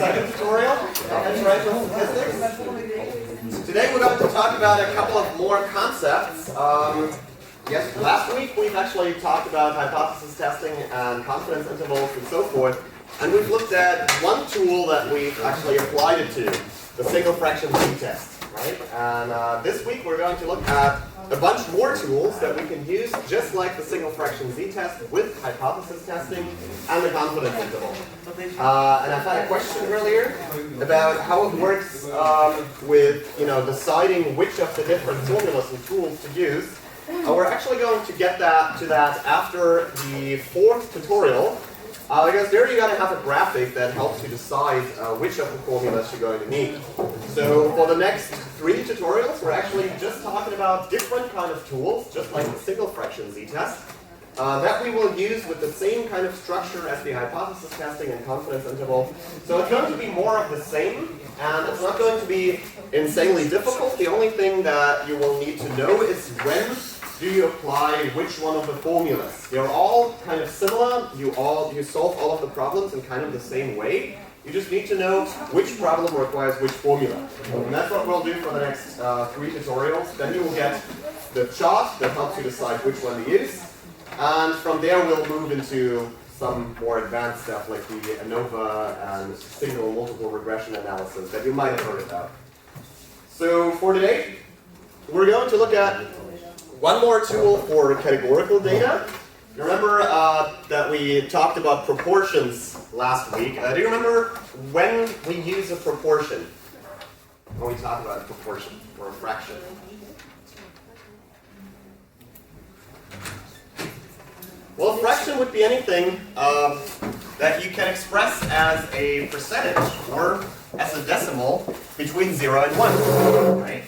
second tutorial of inferential statistics. Today we're going to talk about a couple of more concepts. Yes, last week we've actually talked about hypothesis testing and confidence intervals and so forth, and we've looked at one tool that we've actually applied it to, the single fraction z-test, right? And this week we're going to look at a bunch more tools that we can use just like the single fraction z-test with hypothesis testing and the confidence interval. And I've had a question earlier about how it works with deciding which of the different formulas and tools to use. We're actually going to get to that after the fourth tutorial, because there you're going to have a graphic that helps you decide which of the formulas you're going to need. So for the next 3 tutorials, we're actually just talking about different kind of tools, just like the single fraction z-test, that we will use with the same kind of structure as the hypothesis testing and confidence interval. So it's going to be more of the same, and it's not going to be insanely difficult. The only thing that you will need to know is when do you apply which one of the formulas. They're all kind of similar. You solve all of the problems in kind of the same way. You just need to know which problem requires which formula. And that's what we'll do for the next 3 tutorials. Then you will get the chart that helps you decide which one to use. And from there we'll move into some more advanced stuff like the ANOVA and signal multiple regression analysis that you might have heard about. So for today, we're going to look at one more tool for categorical data. You remember that we talked about proportions last week. Do you remember when we use a proportion? When we talk about a proportion or a fraction? Well, a fraction would be anything that you can express as a percentage or as a decimal between 0 and 1. Right?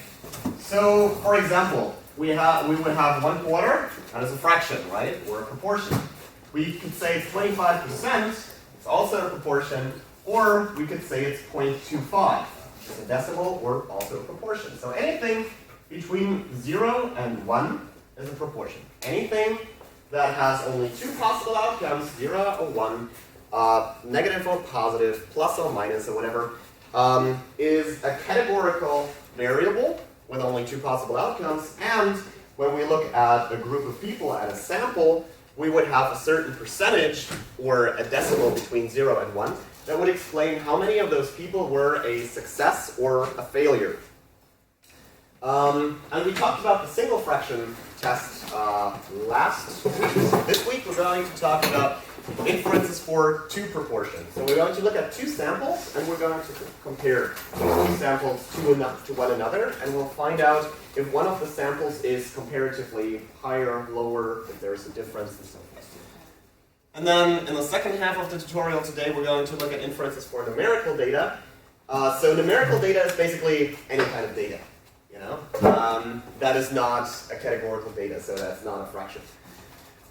So, for example, we would have 1/4, that is a fraction, right? Or a proportion. We could say it's 25%, it's also a proportion, or we could say it's 0.25. It's a decimal or also a proportion. So anything between 0 and 1 is a proportion. Anything that has only 2 possible outcomes, 0 or 1, negative or positive, plus or minus or whatever, is a categorical variable with only 2 possible outcomes. And when we look at a group of people at a sample, we would have a certain percentage or a decimal between 0 and 1 that would explain how many of those people were a success or a failure. And we talked about the single fraction test last week. This week we're going to talk about inferences for 2 proportions. So we're going to look at 2 samples, and we're going to compare those 2 samples to one another, and we'll find out if one of the samples is comparatively higher, lower, if there's a difference, and so forth. And then in the second half of the tutorial today, we're going to look at inferences for numerical data. So numerical data is basically any kind of data. That is not a categorical data, so that's not a fraction.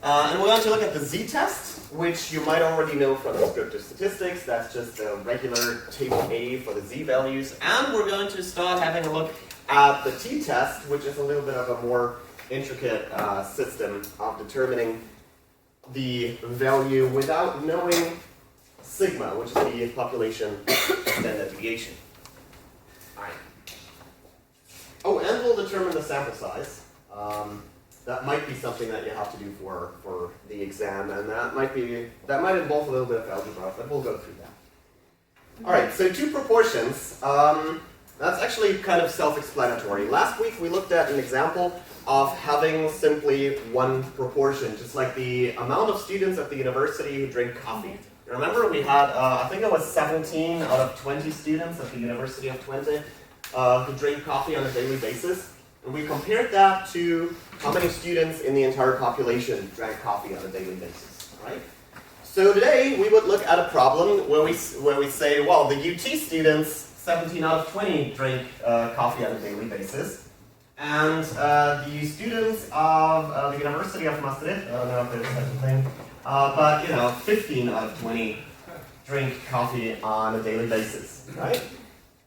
And we're going to look at the z-test, which you might already know from descriptive statistics. That's just a regular table A for the z-values. And we're going to start having a look at the t-test, which is a little bit of a more intricate system of determining the value without knowing sigma, which is the population standard deviation. Oh, and we'll determine the sample size. That might be something that you have to do for the exam, and that might involve a little bit of algebra, but we'll go through that. All right, so 2 proportions. That's actually kind of self-explanatory. Last week we looked at an example of having simply one proportion, just like the amount of students at the university who drink coffee. Remember, we had, I think it was 17 out of 20 students at the University of Twente who drink coffee on a daily basis. And we compared that to how many students in the entire population drank coffee on a daily basis, right? So today we would look at a problem where we say, well, the UT students, 17 out of 20 drink coffee on a daily basis. And the students of the University of Maastricht, I don't know if there's such a thing, but 15 out of 20 drink coffee on a daily basis, right?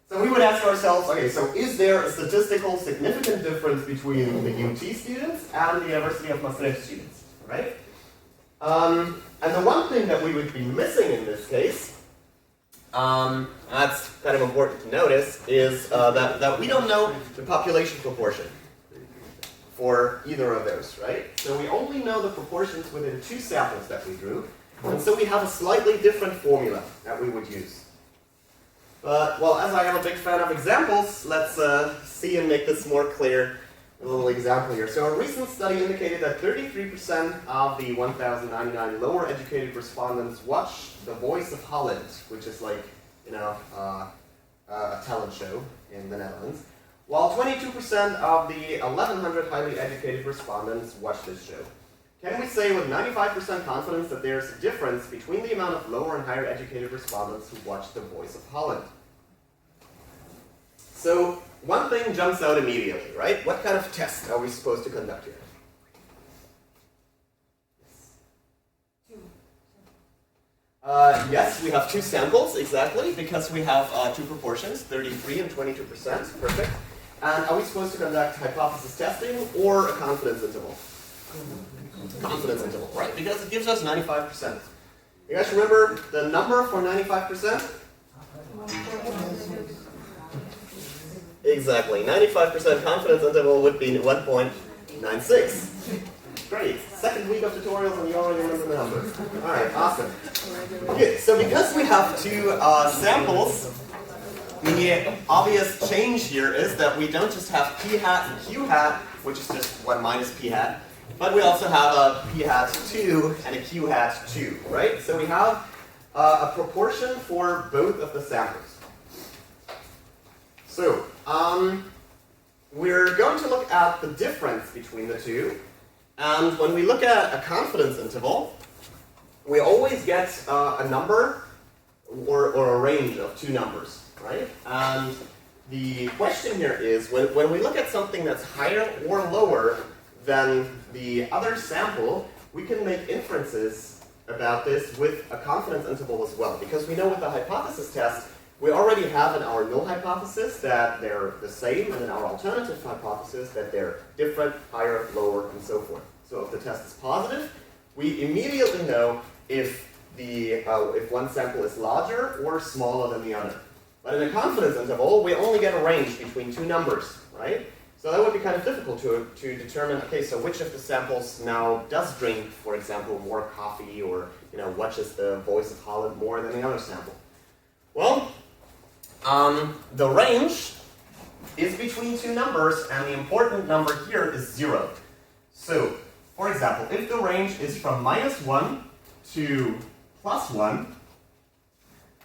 So we would ask ourselves, okay, so is there a statistical significant difference between the UT students and the University of Maastricht students, right? And the one thing that we would be missing in this case that's kind of important to notice, is that we don't know the population proportion for either of those, right? So we only know the proportions within two samples that we drew, and so we have a slightly different formula that we would use. But, well, as I am a big fan of examples, let's see and make this more clear. A little example here. So a recent study indicated that 33% of the 1,099 lower educated respondents watched The Voice of Holland, which is like, you know, a talent show in the Netherlands, while 22% of the 1,100 highly educated respondents watched this show. Can we say with 95% confidence that there's a difference between the amount of lower and higher educated respondents who watched The Voice of Holland? So, one thing jumps out immediately, right? What kind of test are we supposed to conduct here? Yes, we have two samples, exactly, because we have two proportions, 33 and 22%, perfect. And are we supposed to conduct hypothesis testing or a confidence interval? Confidence interval, right? Because it gives us 95%. You guys remember the number for 95%? Exactly. 95% confidence interval would be 1.96. Great. Second week of tutorials and you already remember the number. Alright, awesome. Good. So because we have two samples, the obvious change here is that we don't just have p hat and q hat, which is just 1 minus p hat, but we also have a p hat 2 and a q hat 2, right? So we have a proportion for both of the samples. So, we're going to look at the difference between the two, and when we look at a confidence interval, we always get a number or a range of two numbers, right? And the question here is, when we look at something that's higher or lower than the other sample, we can make inferences about this with a confidence interval as well, because we know with the hypothesis test, we already have in our null hypothesis that they're the same, and in our alternative hypothesis that they're different, higher, lower, and so forth. So if the test is positive, we immediately know if one sample is larger or smaller than the other. But in a confidence interval, we only get a range between two numbers, right? So that would be kind of difficult to determine, okay, so which of the samples now does drink, for example, more coffee, or, you know, watches The Voice of Holland more than the other sample. Well, the range is between two numbers, and the important number here is 0. So, for example, if the range is from -1 to +1,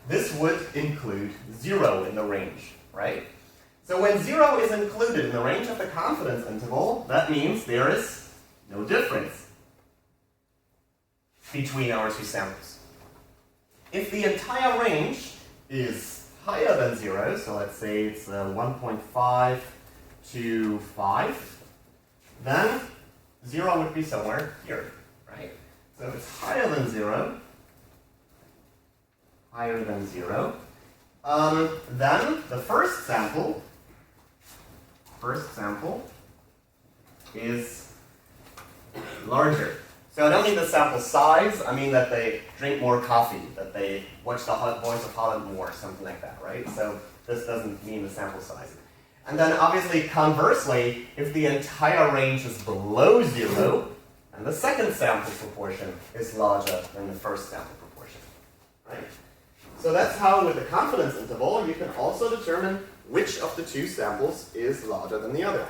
this would include 0 in the range, right? So when 0 is included in the range of the confidence interval, that means there is no difference between our two samples. If the entire range is higher than 0, so let's say it's 1.5 to 5, then 0 would be somewhere here, right? So if it's higher than 0, then the first sample is larger. So I don't mean the sample size, I mean that they drink more coffee, that they watch The Voice of Holland more, something like that, right? So this doesn't mean the sample size. And then obviously, conversely, if the entire range is below 0, then the second sample proportion is larger than the first sample proportion, right? So that's how, with the confidence interval, you can also determine which of the two samples is larger than the other.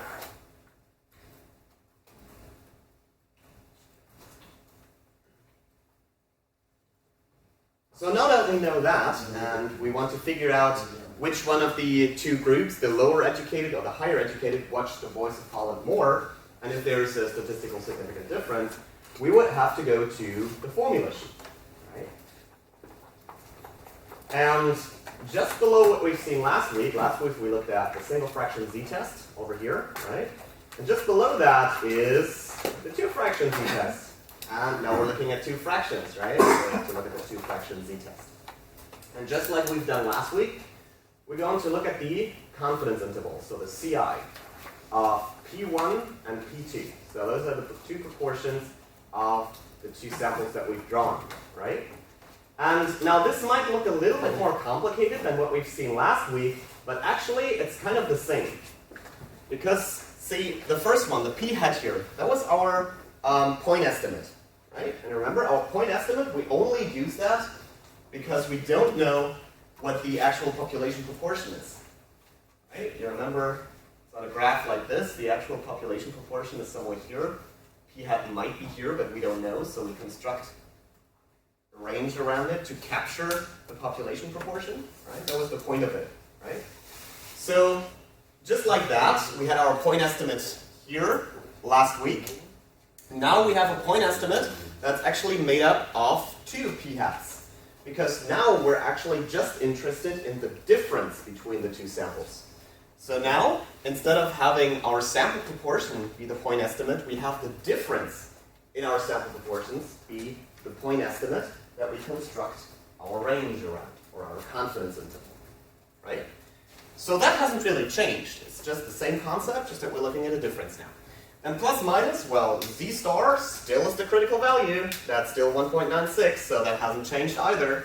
So now that we know that, and we want to figure out which one of the two groups, the lower educated or the higher educated, watched The Voice of Holland more, and if there is a statistical significant difference, we would have to go to the formula sheet, right? And just below what we've seen last week we looked at the single fraction z-test over here, right? And just below that is the two fraction z-test. And now we're looking at two fractions, right? So we have to look at the two fraction z-test. And just like we've done last week, we're going to look at the confidence interval, so the CI, of P1 and P2. So those are the two proportions of the two samples that we've drawn, right? And now this might look a little bit more complicated than what we've seen last week, but actually it's kind of the same. Because, see, the first one, the p hat here, that was our point estimate, right? And remember, our point estimate, we only use that because we don't know what the actual population proportion is. Right? You remember, it's on a graph like this, the actual population proportion is somewhere here. P hat might be here, but we don't know, so we construct a range around it to capture the population proportion, right? That was the point of it, right? So, just like that, we had our point estimate here last week. Now we have a point estimate that's actually made up of two p hats. Because now we're actually just interested in the difference between the two samples. So now, instead of having our sample proportion be the point estimate, we have the difference in our sample proportions be the point estimate that we construct our range around, or our confidence interval, right? So that hasn't really changed. It's just the same concept, just that we're looking at a difference now. And plus minus, well, z star still is the critical value. That's still 1.96, so that hasn't changed either.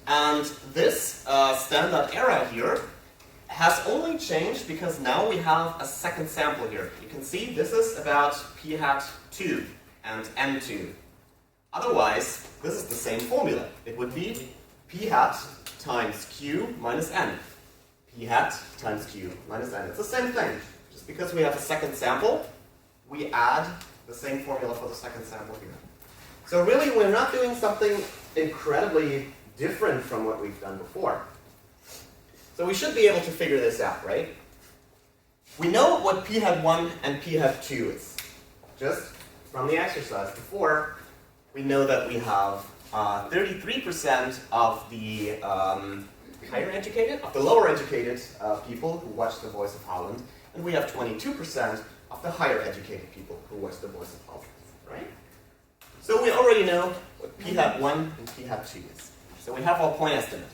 And this standard error here has only changed because now we have a second sample here. You can see this is about p hat 2 and n2. Otherwise, this is the same formula. It would be p hat times q minus n. P hat times q minus n. It's the same thing. Just because we have a second sample, we add the same formula for the second sample here. So really, we're not doing something incredibly different from what we've done before. So we should be able to figure this out, right? We know what p hat 1 and p hat 2 is. Just from the exercise before, we know that we have 33% of the higher educated, of the lower educated people who watch The Voice of Holland, and we have 22% of the higher educated people who watch The Voice of Holland, right? So we already know what p hat 1 and p hat 2 is. So we have our point estimate.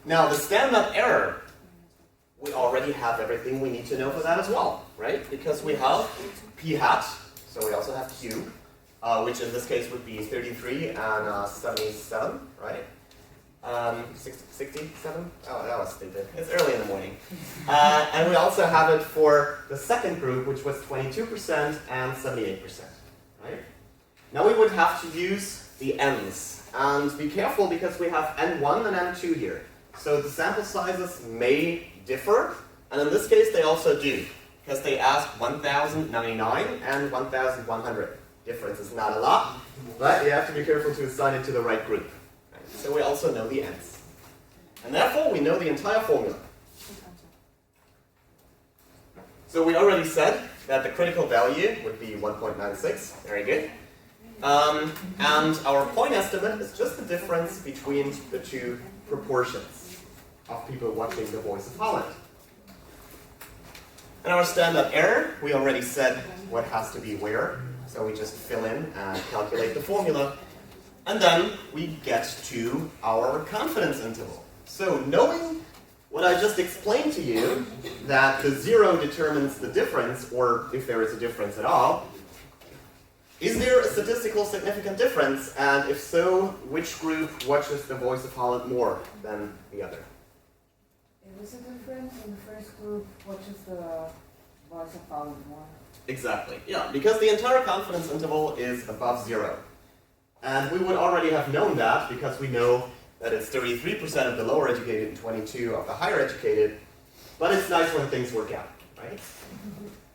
Now the standard error, we already have everything we need to know for that as well, right? Because we have p hat, so we also have q, which in this case would be 33 and 77, right? 67? Oh, that was stupid. It's early in the morning. And we also have it for the second group, which was 22% and 78%, right? Now we would have to use the n's. And be careful because we have n1 and n2 here. So the sample sizes may differ, and in this case they also do, because they ask 1099 and 1100. Difference is not a lot, but you have to be careful to assign it to the right group. Right? So we also know the n's. And therefore we know the entire formula. So we already said that the critical value would be 1.96, very good. And our point estimate is just the difference between the two proportions of people watching The Voice of Holland. And our standard error, we already said what has to be where, so we just fill in and calculate the formula, and then we get to our confidence interval. So knowing what I just explained to you, that the 0 determines the difference, or if there is a difference at all, is there a statistical significant difference? And if so, which group watches The Voice of Holland more than the other? There is a difference in the first group watches The Voice of Holland more. Exactly, yeah, because the entire confidence interval is above 0. And we would already have known that because we know that it's 33% of the lower educated and 22% of the higher educated. But it's nice when things work out, right?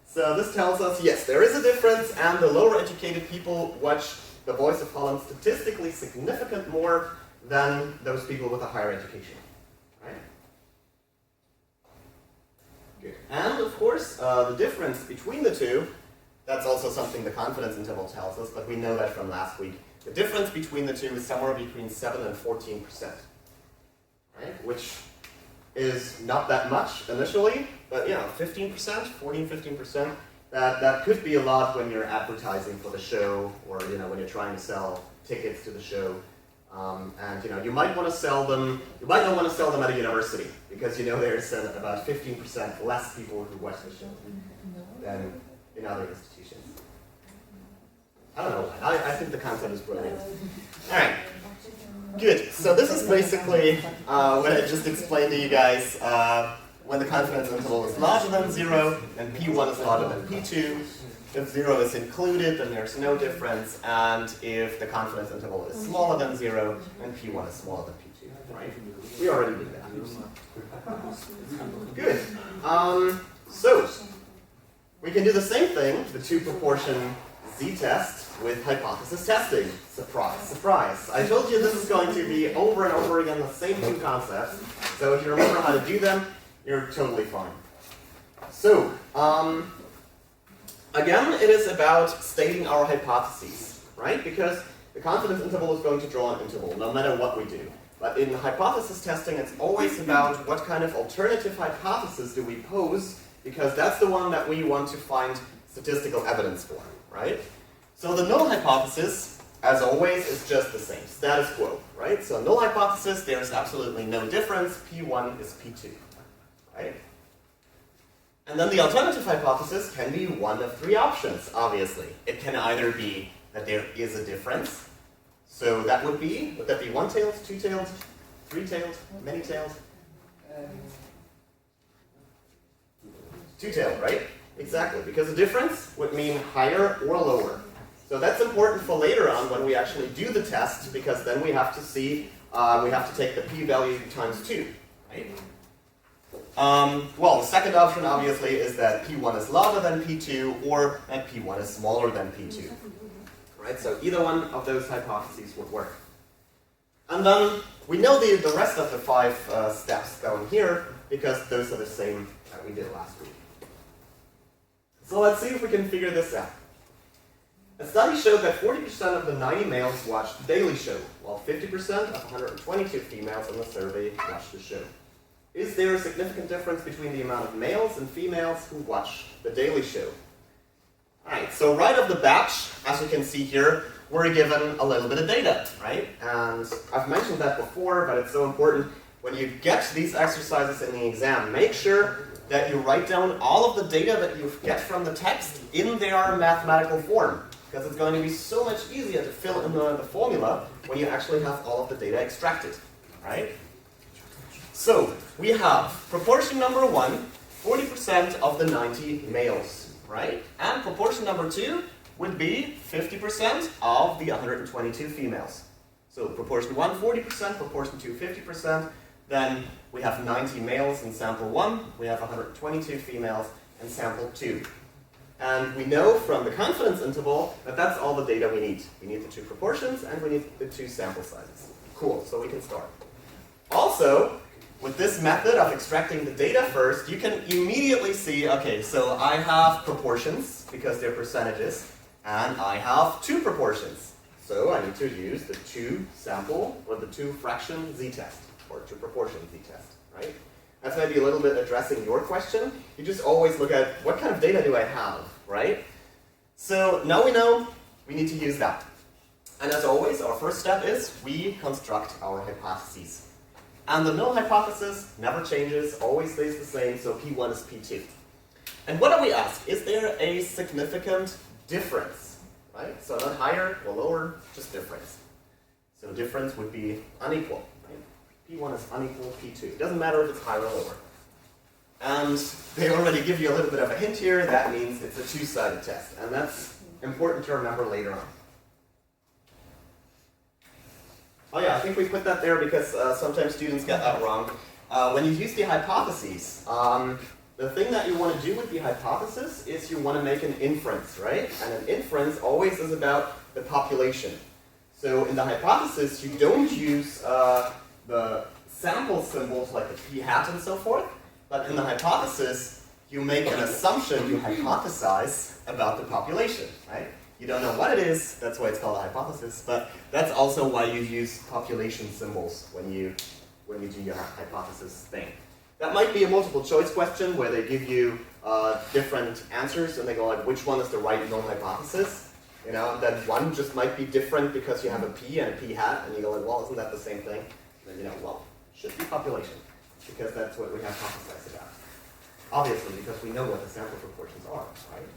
So this tells us, yes, there is a difference, and the lower educated people watch The Voice of Holland statistically significant more than those people with a higher education, right? Good. And of course, the difference between the two, that's also something the confidence interval tells us, but we know that from last week. The difference between the two is somewhere between 7 and 14%, right? Which is not that much initially, but 15%, 14, 15%, that could be a lot when you're advertising for the show, or when you're trying to sell tickets to the show. And you might want to sell them, you might not want to sell them at a university, because there's about 15% less people who watch the show than in other institutions. I don't know why. I think the concept is brilliant. All right. Good. So this is basically what I just explained to you guys. When the confidence interval is larger than 0, and P1 is larger than P2. If 0 is included, then there's no difference. And if the confidence interval is smaller than 0, then P1 is smaller than P2. Right? We already did that. Good. So we can do the same thing, the two-proportion z-test, with hypothesis testing. Surprise, surprise. I told you this is going to be over and over again the same two concepts. So if you remember how to do them, you're totally fine. So, again, it is about stating our hypotheses, right? Because the confidence interval is going to draw an interval, no matter what we do. But in hypothesis testing, it's always about what kind of alternative hypothesis do we pose, because that's the one that we want to find statistical evidence for, right? So the null hypothesis, as always, is just the same, status quo, right? So null hypothesis, there's absolutely no difference. P1 is P2, right? And then the alternative hypothesis can be one of three options, obviously. It can either be that there is a difference. So that would that be one-tailed, two-tailed, three-tailed, many-tailed? Two-tailed, right? Exactly, because a difference would mean higher or lower. So that's important for later on when we actually do the test, because then we have to see, we have to take the p-value times 2, right? Well, the second option, obviously, is that P1 is larger than P2, or that P1 is smaller than P2. Right? So either one of those hypotheses would work. And then we know the rest of the 5 steps going here, because those are the same that we did last week. So let's see if we can figure this out. A study showed that 40% of the 90 males watched the Daily Show, while 50% of 122 females in the survey watched the show. Is there a significant difference between the amount of males and females who watch the Daily Show? Alright, so right off the bat, as you can see here, we're given a little bit of data, right? And I've mentioned that before, but it's so important. When you get these exercises in the exam, make sure that you write down all of the data that you get from the text in their mathematical form. Because it's going to be so much easier to fill in the formula when you actually have all of the data extracted, right? So, we have proportion number 1, 40% of the 90 males, right? And proportion number 2 would be 50% of the 122 females. So, proportion 1, 40%, proportion 2, 50%. Then we have 90 males in sample 1, we have 122 females in sample 2. And we know from the confidence interval that that's all the data we need. We need the 2 proportions and we need the 2 sample sizes. Cool, so we can start. Also, with this method of extracting the data first, you can immediately see, okay, so I have proportions because they're percentages, and I have 2 proportions. So I need to use the 2 sample or the 2 fraction z-test, or 2 proportion z-test, right? That's maybe a little bit addressing your question. You just always look at what kind of data do I have, right? So now we know we need to use that. And as always, our first step is we construct our hypotheses. And the null hypothesis never changes, always stays the same, so P1 is P2. And what do we ask? Is there a significant difference, right? So not higher or lower, just difference. So difference would be unequal. P1 is unequal P2. It doesn't matter if it's higher or lower. And they already give you a little bit of a hint here. That means it's a 2-sided test. And that's important to remember later on. Oh yeah, I think we put that there because sometimes students get that wrong. When you use the hypotheses, the thing that you want to do with the hypothesis is you want to make an inference, right? And an inference always is about the population. So in the hypothesis, you don't use the sample symbols like the p-hat and so forth, but in the hypothesis, you make an assumption, you hypothesize about the population, right? You don't know what it is, that's why it's called a hypothesis, but that's also why you use population symbols when you do your hypothesis thing. That might be a multiple choice question where they give you different answers and they go like, which one is the right null hypothesis? You know, then one just might be different because you have a p and a p-hat, and you go like, well, isn't that the same thing? And then you know, well, it should be population, because that's what we hypothesize about. Obviously, because we know what the sample proportions are, right?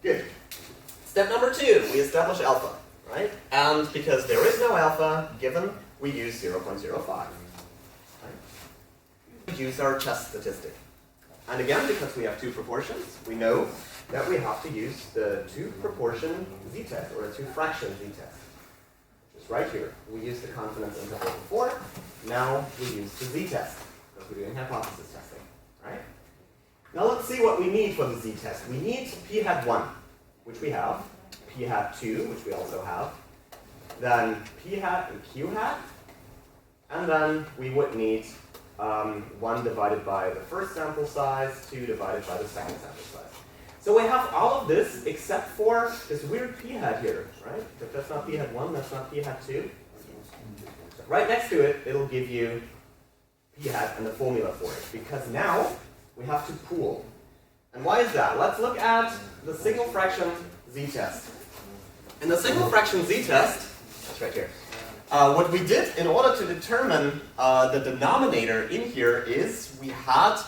Good. Step number 2, we establish alpha. right? And because there is no alpha given, we use 0.05. Right? We use our test statistic. And again, because we have two proportions, we know that we have to use the two-proportion z-test, or a two-fraction z-test. Which is right here. We use the confidence interval before. Now we use the z-test, because we're doing hypothesis testing. Right? Now let's see what we need for the z-test. We need p hat 1, which we have, p hat 2, which we also have, then p hat and q hat, and then we would need 1 divided by the first sample size, 2 divided by the second sample size. So we have all of this except for this weird p hat here, right? If that's not p hat 1, that's not p hat 2. Right next to it, it'll give you p hat and the formula for it, because now we have to pool. And why is that? Let's look at the single fraction z-test. In the single fraction z-test, that's right here, what we did in order to determine the denominator in here is we had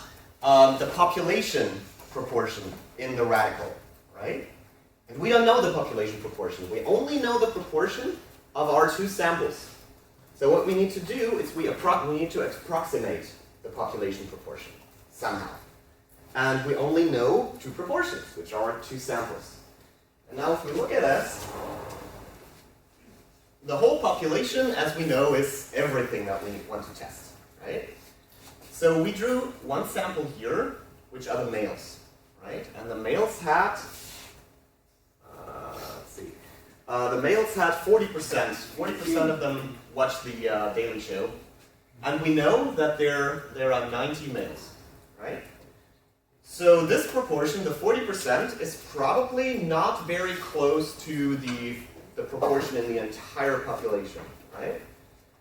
the population proportion in the radical, right? And we don't know the population proportion. We only know the proportion of our two samples. So what we need to do is we need to approximate the population proportion somehow. And we only know two proportions, which are our two samples. And now if we look at this, the whole population, as we know, is everything that we want to test, right? So we drew one sample here, which are the males, right? And the males had, let's see, the males had 40%. 40% of them watched the Daily Show. And we know that there are 90 males, right? So this proportion, the 40%, is probably not very close to the proportion in the entire population, right?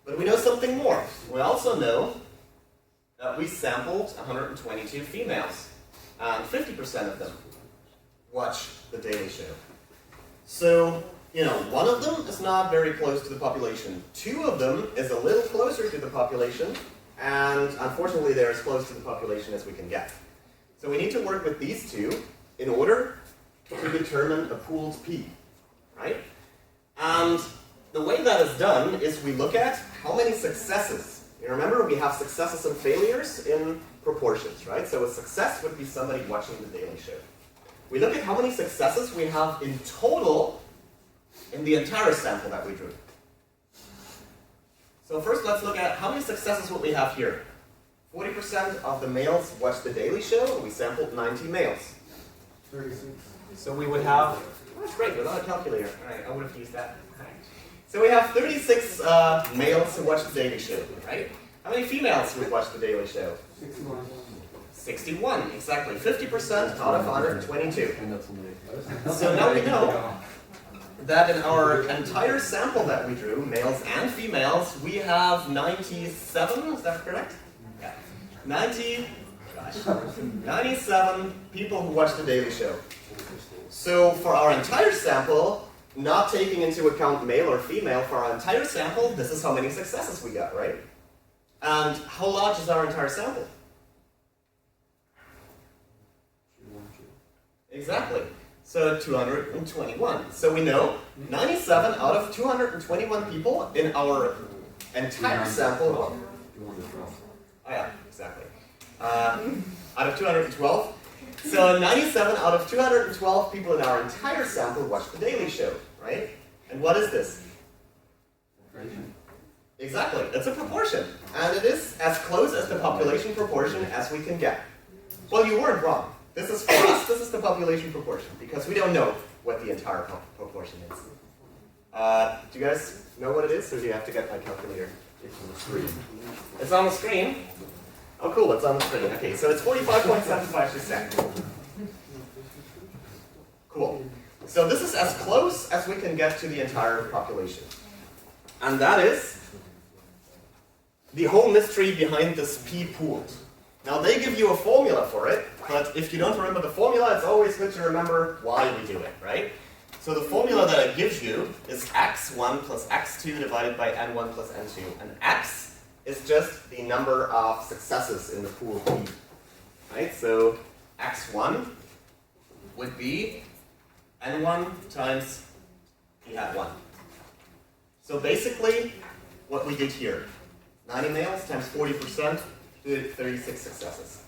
But we know something more. We also know that we sampled 122 females, and 50% of them watch the Daily Show. So, one of them is not very close to the population. Two of them is a little closer to the population, and unfortunately they're as close to the population as we can get. So we need to work with these two in order to determine a pooled P, right? And the way that is done is we look at how many successes. You remember, we have successes and failures in proportions, right? So a success would be somebody watching the Daily Show. We look at how many successes we have in total in the entire sample that we drew. So first let's look at how many successes would we have here. 40% of the males watched the Daily Show, and we sampled 90 males. 36. So we would have, that's great, without a calculator. All right, I would have used that. So we have 36 males who watch the Daily Show, right? How many females would watch the Daily Show? 61. 61, exactly. 50% out of 122. So now we know that in our entire sample that we drew, males and females, we have 97, is that correct? Yeah. 97 people who watch the Daily Show. So for our entire sample, not taking into account male or female, for our entire sample, this is how many successes we got, right? And how large is our entire sample? Exactly. So 221. So we know 97 out of 221 people in our entire sample. Oh yeah, exactly. Out of 212. So 97 out of 212 people in our entire sample watch the Daily Show, right? And what is this? Exactly, it's a proportion. And it is as close as the population proportion as we can get. Well, you weren't wrong. This is, for us, this is the population proportion, because we don't know what the entire proportion is. Do you guys know what it is, or do you have to get my calculator? It's on the screen. It's on the screen? Oh, cool, it's on the screen. Okay, so it's 45.75%. Cool. So this is as close as we can get to the entire population. And that is the whole mystery behind this P pooled. Now they give you a formula for it, but if you don't remember the formula, it's always good to remember why we do it, right? So the formula that it gives you is x1 plus x2 divided by n1 plus n2. And x is just the number of successes in the pool P, right? So x1 would be n1 times p hat 1. So basically, what we did here, 90 males times 40%, did 36 successes.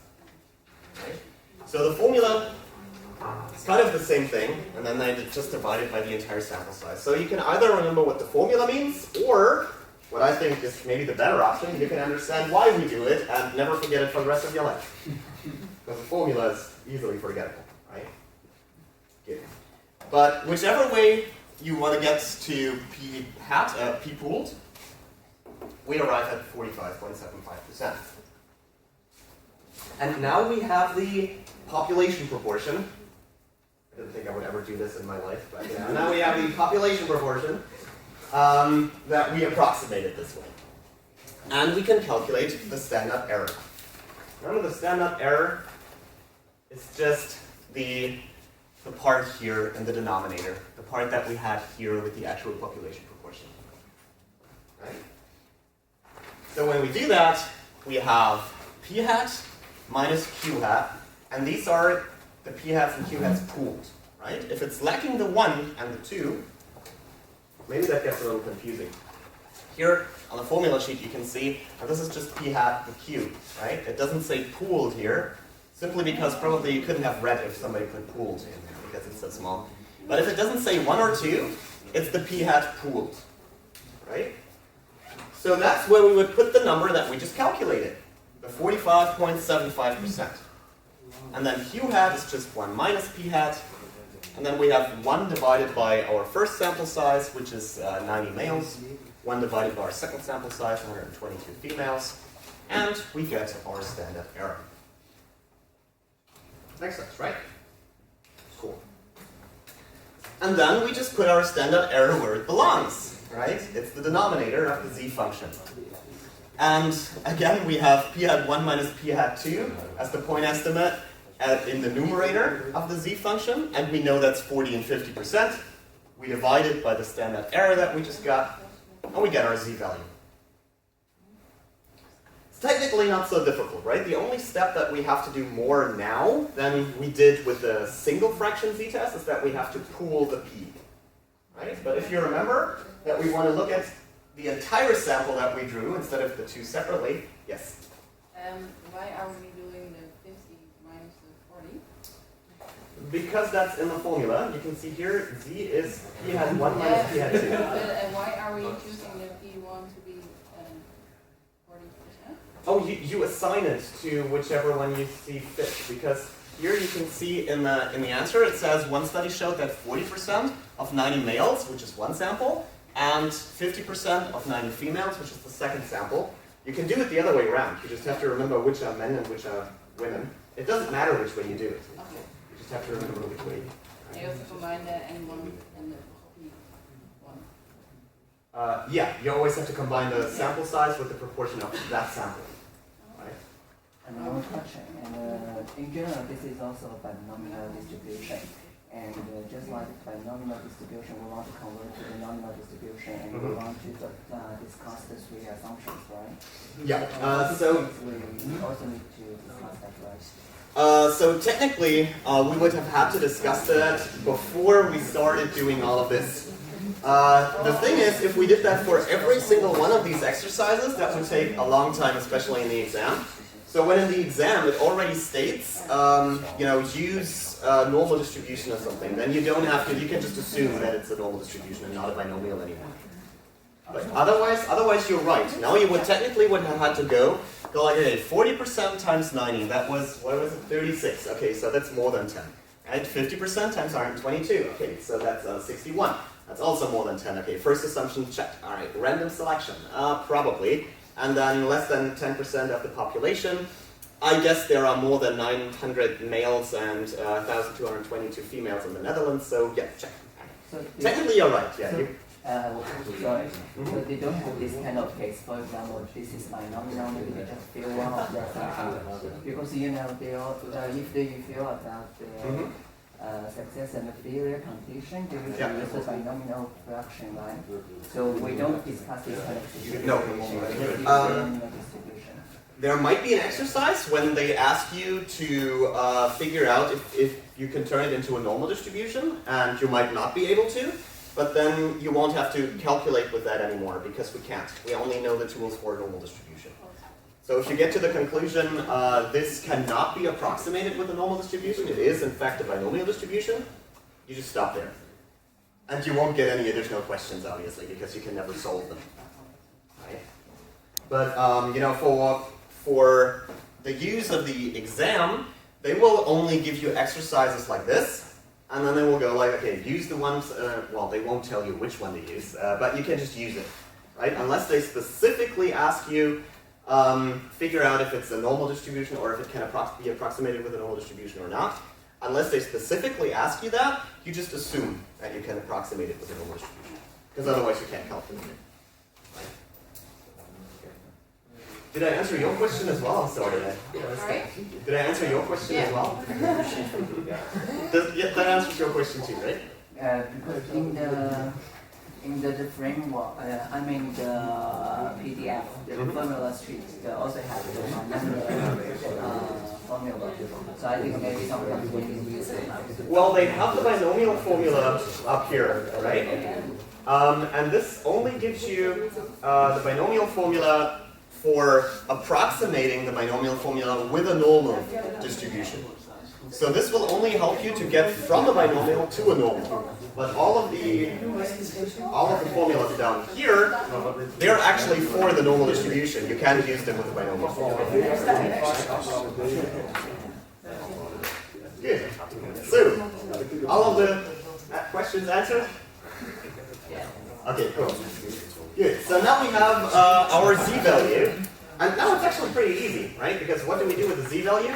Right? So the formula is kind of the same thing, and then I just divide it by the entire sample size. So you can either remember what the formula means, or what I think is maybe the better option, you can understand why we do it and never forget it for the rest of your life. Because the formula is easily forgettable, right? Good. But whichever way you want to get to P hat, P pooled, we arrive at 45.75%. And now we have the population proportion. I didn't think I would ever do this in my life, but now we have the population proportion that we approximated this way. And we can calculate the standard error. Remember, the standard error is just the part here in the denominator, the part that we had here with the actual population proportion. Right? So when we do that, we have p hat minus q hat, and these are the p hats and q hats pooled. Right? If it's lacking the 1 and the 2, maybe that gets a little confusing. Here on the formula sheet you can see that this is just p hat and q. Right? It doesn't say pooled here, simply because probably you couldn't have read if somebody put pooled in there because it's so small. But if it doesn't say 1 or 2, it's the p hat pooled. Right? So that's where we would put the number that we just calculated, the 45.75%. And then q hat is just 1 minus p hat. And then we have 1 divided by our first sample size, which is 90 males. 1 divided by our second sample size, 122 females. And we get our standard error. Makes sense, right? Cool. And then we just put our standard error where it belongs, right? It's the denominator of the z function. And again, we have p hat 1 minus p hat 2 as the point estimate in the numerator of the z function, and we know that's 40 and 50%. We divide it by the standard error that we just got, and we get our z value. It's technically not so difficult, right? The only step that we have to do more now than we did with the single fraction z-test is that we have to pool the p. Right? But if you remember that we want to look at the entire sample that we drew instead of the two separately, yes? Why are we doing the 50 minus the 40? Because that's in the formula. You can see here, z is p hat 1 minus p hat 2. And why are we choosing the P1 to be 40%? Oh, you assign it to whichever one you see fit. Because here you can see in the answer, it says one study showed that 40% of 90 males, which is one sample, and 50% of 90 females, which is the second sample. You can do it the other way around. You just have to remember which are men and which are women. It doesn't matter which way you do it. Okay. You just have to remember which way. You have to combine the N1 and the P1. Yeah, you always have to combine the sample size with the proportion of that sample. Right? And one question, and in general, this is also a binomial distribution. And just like binomial distribution, we want to convert to the nominal distribution, and we want to discuss the 3 assumptions, right? Yeah. So we also need to discuss that, right? So technically, we would have had to discuss that before we started doing all of this. The thing is, if we did that for every single one of these exercises, that would take a long time, especially in the exam. So when in the exam it already states, use normal distribution or something, then you don't have to, you can just assume that it's a normal distribution and not a binomial anymore. But otherwise you're right. Now you would have had to go like, okay, 40% times 90, that was, what was it, 36. Okay, so that's more than 10. Right? 50% times 122. Okay, so that's 61. That's also more than 10. Okay, first assumption checked. All right, random selection, probably. And then less than 10% of the population. I guess there are more than 900 males and 1,222 females in the Netherlands, so yeah, check. So Technically you're right, yeah. Sorry. So they don't have this kind of case. For example, this is binomial, maybe they just fill one of the assumptions. Because if they feel about the success and failure condition, they will use the binomial fraction, right? So we don't discuss this kind of distribution. No. Distribution. There might be an exercise when they ask you to figure out if you can turn it into a normal distribution, and you might not be able to. but then you won't have to calculate with that anymore because we can't. We only know the tools for a normal distribution. So if you get to the conclusion this cannot be approximated with a normal distribution, it is in fact a binomial distribution, you just stop there. And you won't get any additional questions, obviously, because you can never solve them. Right? But you know, for the use of the exam, they will only give you exercises like this, and then they will go like, okay, use the ones, well, they won't tell you which one to use, but you can just use it, right? Unless they specifically ask you, figure out if it's a normal distribution or if it can be approximated with a normal distribution or not. Unless they specifically ask you that, you just assume that you can approximate it with a normal distribution. Because otherwise you can't calculate it. Right? Did I answer your question as well? I'm sorry. Did I answer your question as well? That answers your question too, right? Because in the framework, I mean the PDF, the formula sheet, they also have the formula. So I think maybe sometimes we can use it. Well, they have the binomial formula up here, right? And this only gives you the binomial formula for approximating the binomial formula with a normal distribution. So this will only help you to get from a binomial to a normal. But all of the formulas down here, they're actually for the normal distribution. You can't use them with the binomial formula. Good. So, all of the questions answered? Okay, cool. Good. So now we have our z-value. And now it's actually pretty easy, right? Because what do we do with the z-value?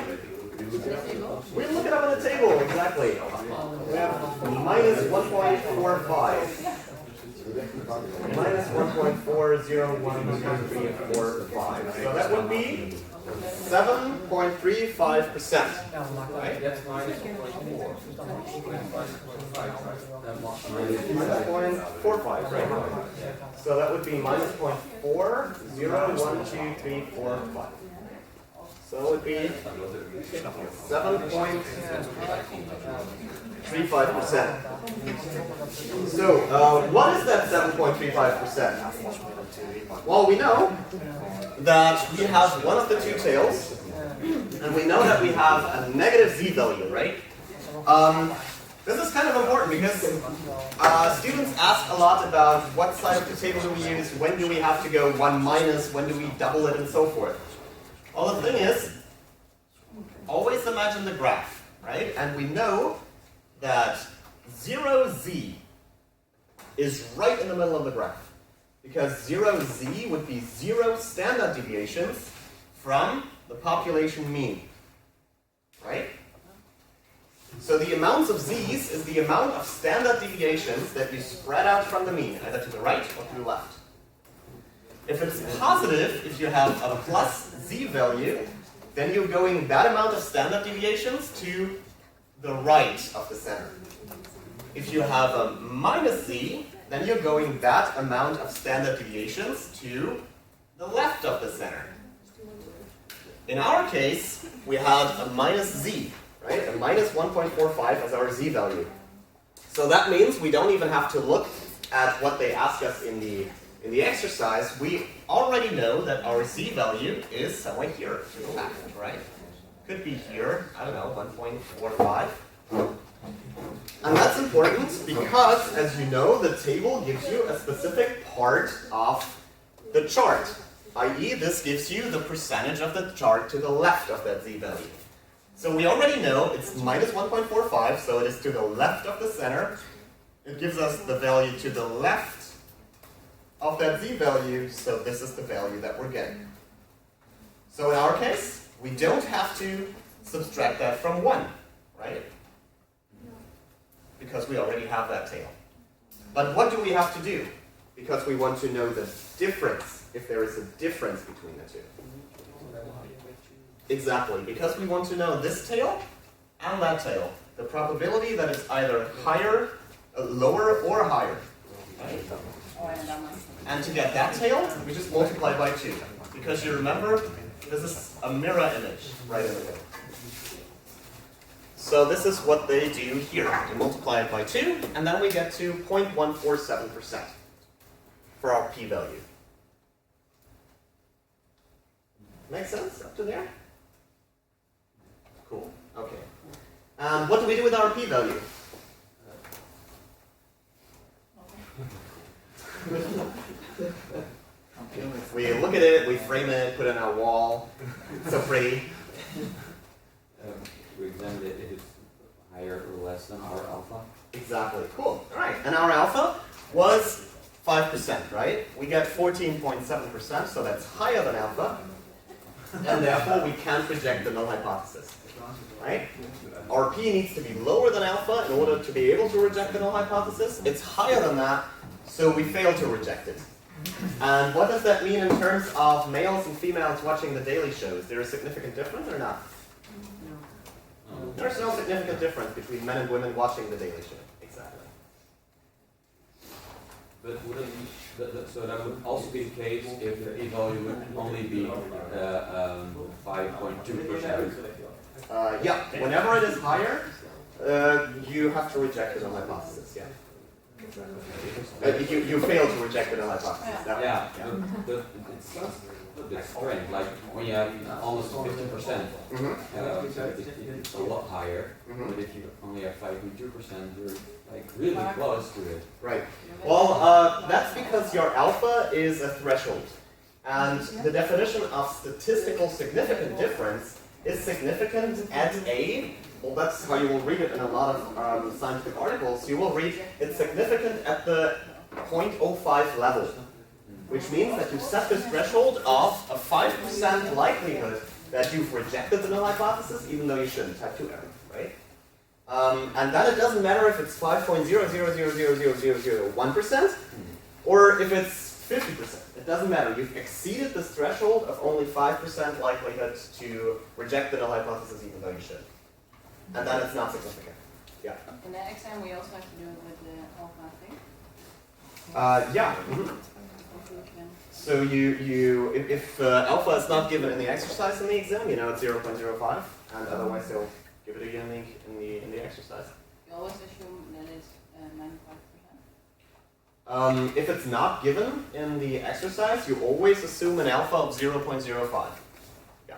We look it up on the table, exactly. We have minus 1.45. Minus 1.401345. So that would be 7.35%. Right? Minus 0.45, right? So that would be minus 0.401234. So it would be 7.35%. So what is that 7.35%? Well, we know that we have one of the two tails, and we know that we have a negative z-value, right? This is kind of important because students ask a lot about what side of the table do we use, when do we have to go 1 minus, when do we double it, and so forth. Well, the thing is, always imagine the graph, right? And we know that 0z is right in the middle of the graph. Because 0z would be 0 standard deviations from the population mean, right? So the amounts of z's is the amount of standard deviations that you spread out from the mean, either to the right or to the left. If it's positive, if you have a plus z value, then you're going that amount of standard deviations to the right of the center. If you have a minus z, then you're going that amount of standard deviations to the left of the center. In our case, we had a minus z, right? A minus 1.45 as our z value. So that means we don't even have to look at what they ask us in the exercise. We already know that our z value is somewhere here to the left, right? Could be here, I don't know, 1.45. And that's important because, as you know, the table gives you a specific part of the chart. I.e., this gives you the percentage of the chart to the left of that z value. So we already know it's minus 1.45, so it is to the left of the center. It gives us the value to the left of that z value, so this is the value that we're getting. So in our case, we don't have to subtract that from 1, right? Because we already have that tail. But what do we have to do? Because we want to know the difference, if there is a difference between the two. Exactly, because we want to know this tail and that tail. The probability that it's either higher, lower, or higher. Right? And to get that tail, we just multiply by 2. Because you remember, this is a mirror image right in the middle. So this is what they do here. We multiply it by 2, and then we get to 0.147% for our p-value. Make sense up to there? Cool. Okay. What do we do with our p-value? We look at it, we frame it, put it on our wall. It's so pretty. We examine it if it's higher or less than our alpha. Exactly. Cool. All right. And our alpha was 5%, right? We get 14.7%, so that's higher than alpha. And therefore, we can't reject the null hypothesis. Right? Our p needs to be lower than alpha in order to be able to reject the null hypothesis. It's higher than that, so we fail to reject it. And what does that mean in terms of males and females watching the daily show? Is there a significant difference or not? There's no significant difference between men and women watching the daily show. Exactly. But would it, so that would also be the case if the p-value would only be 5.2%. Yeah, whenever it is higher, you have to reject the null hypothesis. Yeah. You fail to reject the null hypothesis. Yeah, but it's a bit strange. Like when you have almost 50%, it's a lot higher. But if you only have 5.2%, you're like really close to it. Right. Well, that's because your alpha is a threshold. And the definition of statistical significant difference is significant at a, well, that's how you will read it in a lot of scientific articles. You will read it's significant at the 0.05 level, which means that you set this threshold of a 5% likelihood that you've rejected the null hypothesis, even though you shouldn't. Type 2 error, right? And then it doesn't matter if it's 5.0000001% or if it's 50%. It doesn't matter. You've exceeded this threshold of only 5% likelihood to reject the null hypothesis, even though you should. And then it's not significant. Yeah. In that exam, we also have to do it with the alpha thing. Yeah. So if alpha is not given in the exercise in the exam, you know it's 0.05, and otherwise they'll give it again in the exercise. You always assume that it's 95%. If it's not given in the exercise, you always assume an alpha of 0.05. Yeah.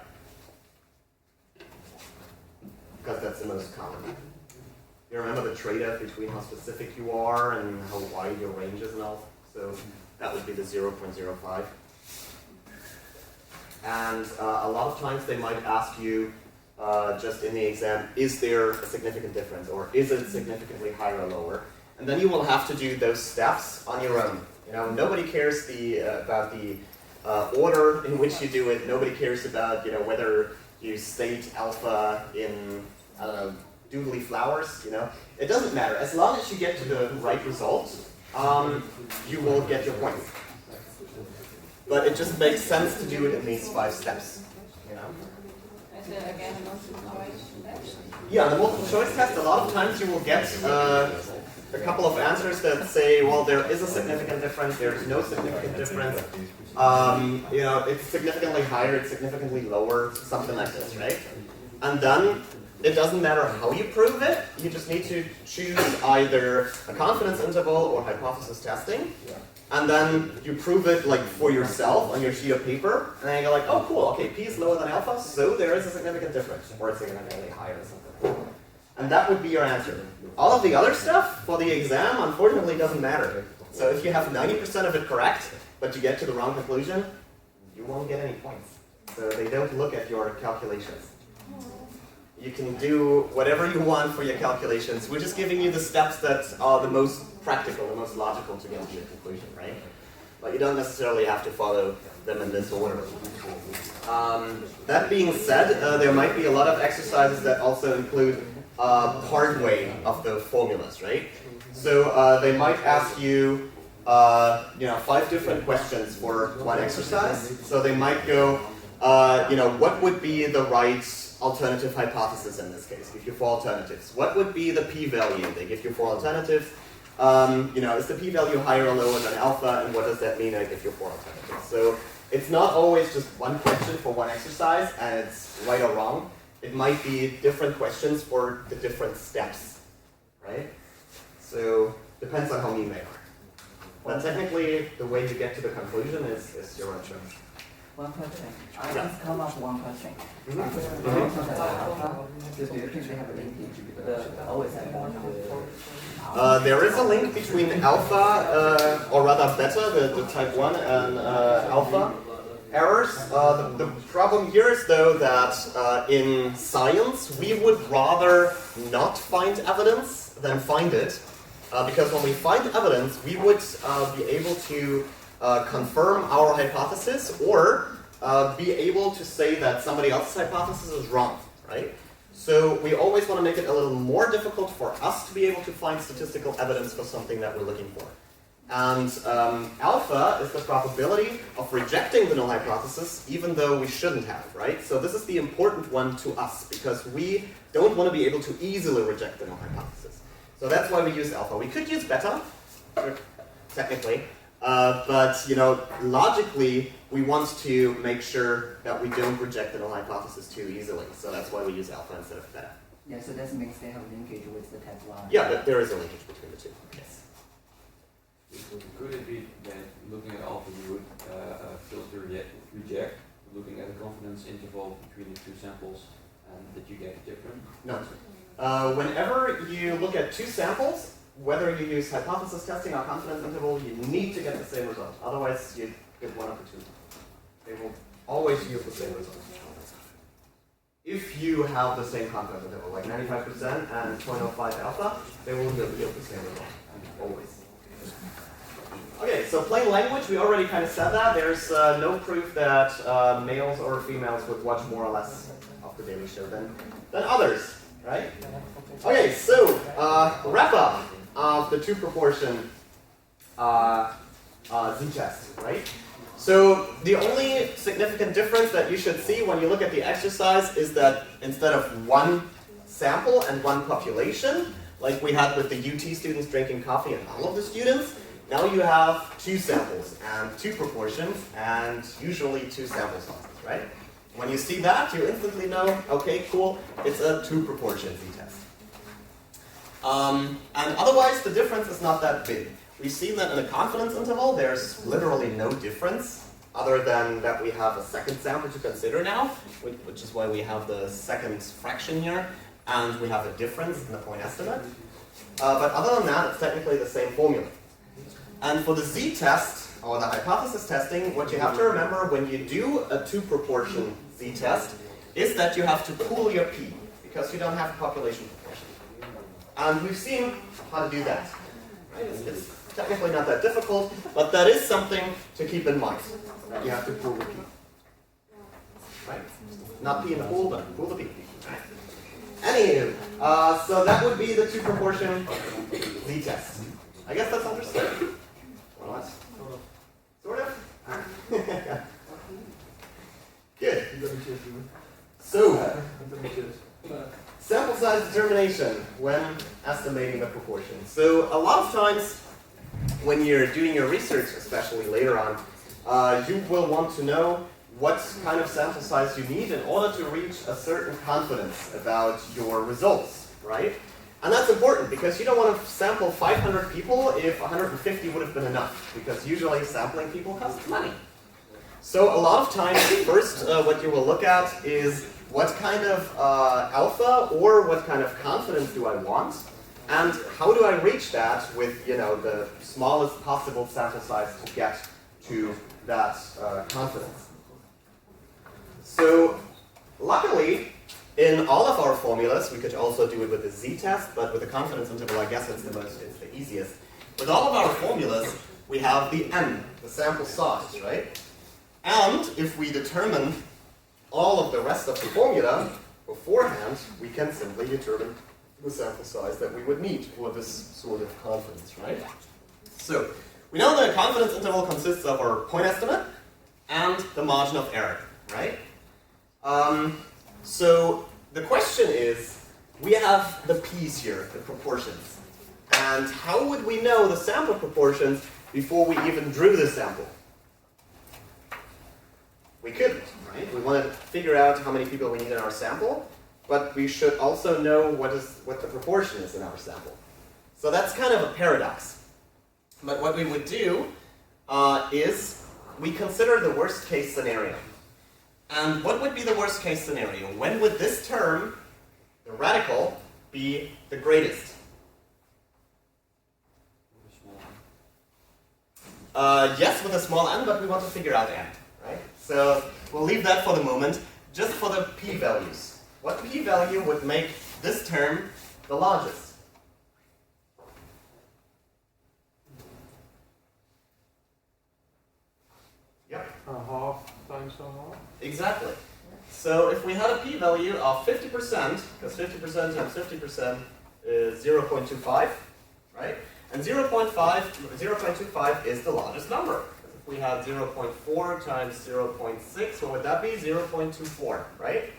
Because that's the most common. You remember the trade-off between how specific you are and how wide your range is and all? So that would be the 0.05. And a lot of times they might ask you just in the exam, is there a significant difference, or is it significantly higher or lower? And then you will have to do those steps on your own. You know, nobody cares about the order in which you do it. Nobody cares about whether you state alpha in doodly flowers. It doesn't matter as long as you get to the right result. You will get your points. But it just makes sense to do it in these 5 steps. Is it again a multiple choice test? Yeah, the multiple choice test. A lot of times you will get a couple of answers that say, well, there is a significant difference, there is no significant difference. It's significantly higher, it's significantly lower, something like this, right? And then it doesn't matter how you prove it, you just need to choose either a confidence interval or hypothesis testing. And then you prove it like for yourself on your sheet of paper, and then you go like, oh cool, okay, p is lower than alpha, so there is a significant difference, or it's significantly higher or something. And that would be your answer. All of the other stuff for the exam, unfortunately, doesn't matter. So if you have 90% of it correct, but you get to the wrong conclusion, you won't get any points. So they don't look at your calculations. You can do whatever you want for your calculations. We're just giving you the steps that are the most practical, the most logical to get to your conclusion, right? But you don't necessarily have to follow them in this order. That being said, there might be a lot of exercises that also include part way of the formulas, right? So they might ask you, 5 different questions for one exercise. So they might go, what would be the right alternative hypothesis in this case? Give you 4 alternatives. What would be the p-value? They give you 4 alternatives. Is the p-value higher or lower than alpha, and what does that mean? I give you 4 alternatives. So it's not always just one question for one exercise, and it's right or wrong. it might be different questions for the different steps, right? So depends on how mean they are. But technically, the way you get to the conclusion is your own choice. One question. I just come up with one question. Mhm. When you talk about alpha, do you think they have a linkage with the always have There is a link between alpha, or rather beta, the type 1, and alpha errors. The problem here is though that in science we would rather not find evidence than find it. Because when we find evidence, we would be able to confirm our hypothesis or be able to say that somebody else's hypothesis is wrong, right? So we always want to make it a little more difficult for us to be able to find statistical evidence for something that we're looking for. And alpha is the probability of rejecting the null hypothesis even though we shouldn't have, right? So this is the important one to us because we don't want to be able to easily reject the null hypothesis. So that's why we use alpha. We could use beta, technically, but logically we want to make sure that we don't reject the null hypothesis too easily. So that's why we use alpha instead of beta. Yeah, so that means they have linkage with the type 1. Yeah, there is a linkage between the two. Yes. Could it be that looking at alpha you would filter reject, looking at the confidence interval between the two samples, and that you get different? No. Whenever you look at two samples, whether you use hypothesis testing or confidence interval, you need to get the same result. Otherwise, you get one of the two. They will always yield the same result. If you have the same confidence interval, like 95% and 0.05 alpha, they will yield the same result. Always. Okay, so plain language, we already kind of said that. There's no proof that males or females would watch more or less of the Daily Show than others. Right? Okay, so wrap up of the two proportion z-test, right? So the only significant difference that you should see when you look at the exercise is that instead of one sample and one population, like we had with the UT students drinking coffee and all of the students, now you have two samples and two proportions and usually two sample sizes, right? When you see that, you instantly know, okay, cool, it's a two proportion z-test. And otherwise, the difference is not that big. We've seen that in a confidence interval, there's literally no difference, other than that we have a second sample to consider now, which is why we have the second fraction here, and we have a difference in the point estimate. But other than that, it's technically the same formula. And for the z-test, or the hypothesis testing, what you have to remember when you do a two-proportion z-test is that you have to pool your p, because you don't have a population proportion. And we've seen how to do that. Right? It's technically not that difficult, but that is something to keep in mind, that you have to pool the p. Right? Not p in the pool, but pool the p. Right? Anywho, so that would be the two-proportion z-test. I guess that's understood. More or less. Sort of? Good. So, sample size determination when estimating the proportion. So, a lot of times when you're doing your research, especially later on, you will want to know what kind of sample size you need in order to reach a certain confidence about your results, right? And that's important because you don't want to sample 500 people if 150 would have been enough, because usually sampling people costs money. So a lot of times, first what you will look at is what kind of alpha or what kind of confidence do I want, and how do I reach that with the smallest possible sample size to get to that confidence. So luckily, in all of our formulas, we could also do it with the z-test, but with the confidence interval, I guess it's the easiest. With all of our formulas, we have the n, the sample size, right? And if we determine all of the rest of the formula beforehand, we can simply determine the sample size that we would need for this sort of confidence, right? So, we know the confidence interval consists of our point estimate and the margin of error, right? So the question is, we have the p's here, the proportions. And how would we know the sample proportions before we even drew the sample? We couldn't, right? We wanted to figure out how many people we need in our sample. but we should also know what the proportion is in our sample. So that's kind of a paradox. But what we would do is we consider the worst case scenario. And what would be the worst case scenario? When would this term, the radical, be the greatest? Yes, with a small n, but we want to figure out n, right? So we'll leave that for the moment, just for the p-values. What p-value would make this term the largest? Yep. A half times a half? Exactly. So if we had a p-value of 50%, because 50% times 50% is 0.25, right? And 0.25 is the largest number. If we had 0.4 times 0.6, what would that be? 0.24, right?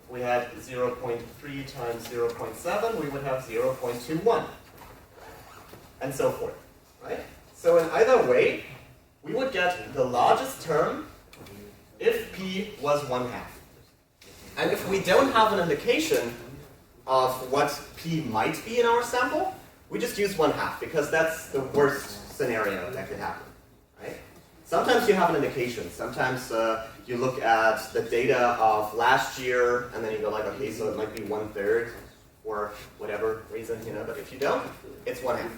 If we had 0.3 times 0.7, we would have 0.21. And so forth, right? So in either way, we would get the largest term if p was 1/2. And if we don't have an indication of what p might be in our sample, we just use 1/2 because that's the worst scenario that could happen, right? Sometimes you have an indication. Sometimes you look at the data of last year and then you go like, okay, so it might be 1/3 or whatever reason, you know, but if you don't, it's 1/2.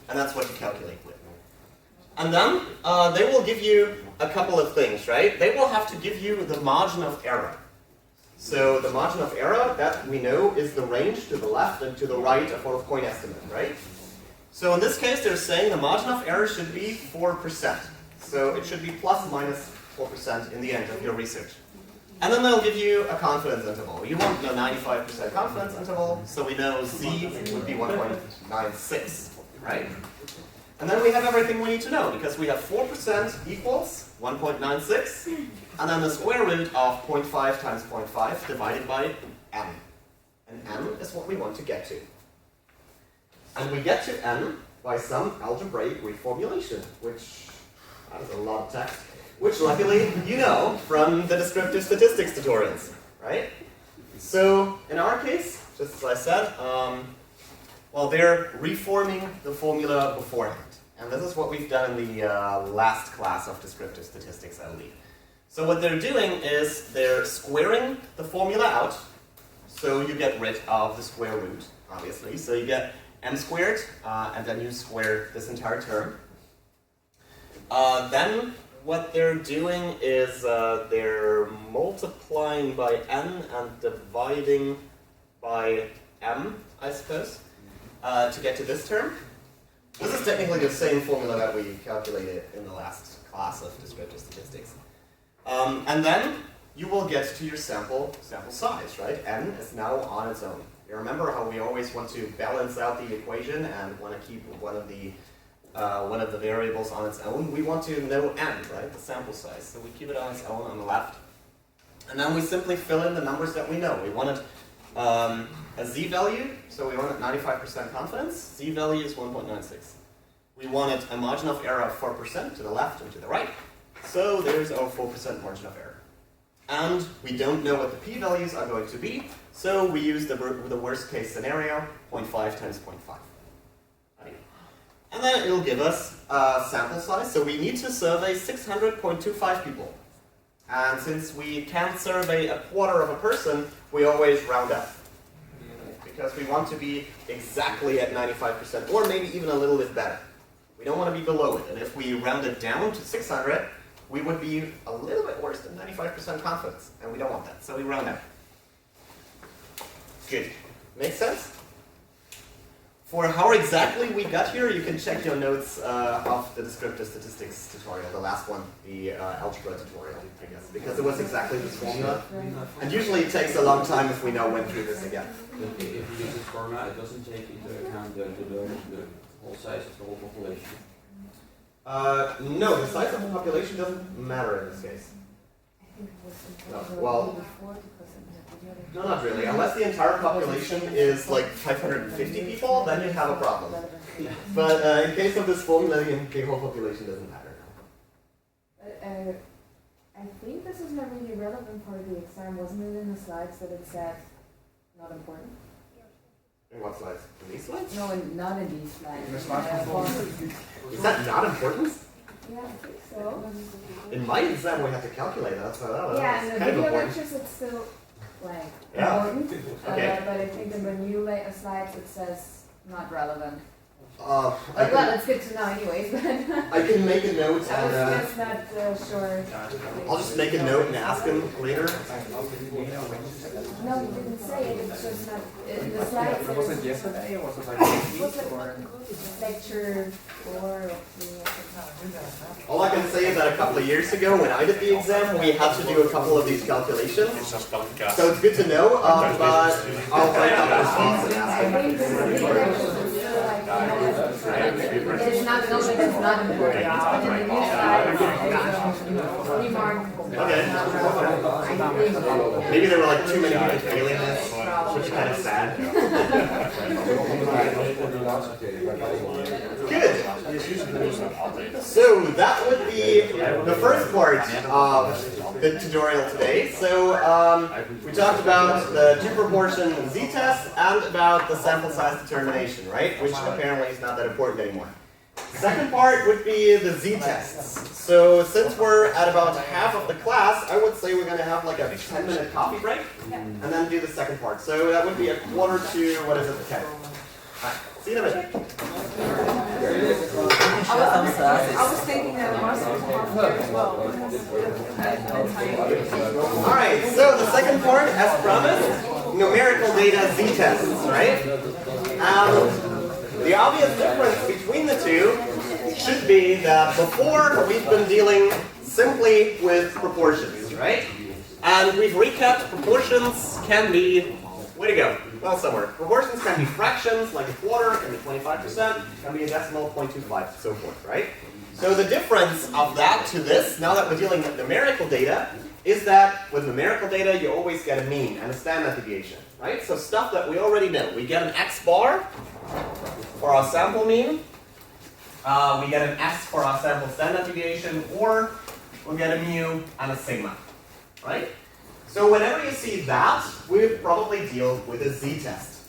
And that's what you calculate with. And then they will give you a couple of things, right? They will have to give you the margin of error. So the margin of error, that we know, is the range to the left and to the right of our point estimate, right? So in this case, they're saying the margin of error should be 4%. So it should be plus minus 4% in the end of your research. And then they'll give you a confidence interval. You want the 95% confidence interval, so we know Z would be 1.96, right? And then we have everything we need to know, because we have 4% equals 1.96, and then the square root of 0.5 times 0.5 divided by n. And n is what we want to get to. And we get to n by some algebraic reformulation, which is a lot of text, which luckily you know from the descriptive statistics tutorials, right? So in our case, just as I said, well, they're reforming the formula beforehand. And this is what we've done in the last class of descriptive statistics, I believe. So what they're doing is they're squaring the formula out, so you get rid of the square root, obviously. So you get m squared, and then you square this entire term. Then what they're doing is they're multiplying by n and dividing by m, I suppose, to get to this term. This is technically the same formula that we calculated in the last class of descriptive statistics. And then you will get to your sample size, right? N is now on its own. You remember how we always want to balance out the equation and want to keep one of the variables on its own? We want to know n, right? The sample size. So we keep it on its own on the left. And then we simply fill in the numbers that we know. We wanted a z-value, so we wanted 95% confidence. Z-value is 1.96. We wanted a margin of error of 4% to the left and to the right. So there's our 4% margin of error. And we don't know what the p-values are going to be, so we use the worst case scenario, 0.5 times 0.5. Right? And then it'll give us a sample size, so we need to survey 600.25 people. And since we can't survey a quarter of a person, we always round up. Because we want to be exactly at 95%, or maybe even a little bit better. We don't want to be below it. And if we round it down to 600, we would be a little bit worse than 95% confidence. And we don't want that, so we round up. Good. Make sense? For how exactly we got here, you can check your notes of the descriptive statistics tutorial, the last one, the algebra tutorial, I guess, because it was exactly this formula. And usually it takes a long time if we now went through this again. If you use this formula, it doesn't take into account the whole size of the whole population. No, the size of the population doesn't matter in this case. I think it was No, well, before because of no, not really. Unless the entire population is like 550 people, then you have a problem. But in case of this formula, the whole population doesn't matter. I think this is not really relevant for the exam. Wasn't it in the slides that it said Not important. In what slides? In these slides? No, not in these slides. Is that not important? Yeah, I think so. In my exam, we have to calculate that. That's Yeah, and the kind of video important. lectures, it's still like Yeah. important. Okay. But I think in the new slides, it says not relevant. I But, can, well, it's good to know anyways, but I can make a note I was and just not sure. I'll just make a note and ask him later. No, you didn't say it, it's just not, in the slides, Was it there's yesterday or was it like what's this it, week or? lecture 4 or 3. All I can say is that a couple of years ago, when I did the exam, we had to do a couple of these calculations. So it's good to know, but I'll write out the response and ask I him. think this video lectures is still like, it's not knowing it's not important. But in the new slides, there's a remarkable. Okay. I think. Maybe there were like too many people failing this, which is kind of sad. Good. So that would be the first part of the tutorial today. So we talked about the two-proportion z-test and about the sample size determination, right? Which apparently is not that important anymore. Second part would be the z-tests. So since we're at about half of the class, I would say we're going to have like a 10-minute coffee break and then do the second part. So that would be a quarter to, what is it, 10. Alright, see you in a minute. I was thinking that Marcel was here as well. Alright, so the second part, as promised, numerical data z-tests, right? The obvious difference between the two should be that before we've been dealing simply with proportions, right? And we've recapped proportions can be, way to go, well somewhere. Proportions can be fractions, like a quarter, can be 25%, can be a decimal, 0.25, so forth, right? So the difference of that to this, now that we're dealing with numerical data, is that with numerical data you always get a mean and a standard deviation, right? So stuff that we already know. We get an x bar for our sample mean, we get an s for our sample standard deviation, or we get a mu and a sigma, right? So whenever you see that, we would probably deal with a z-test.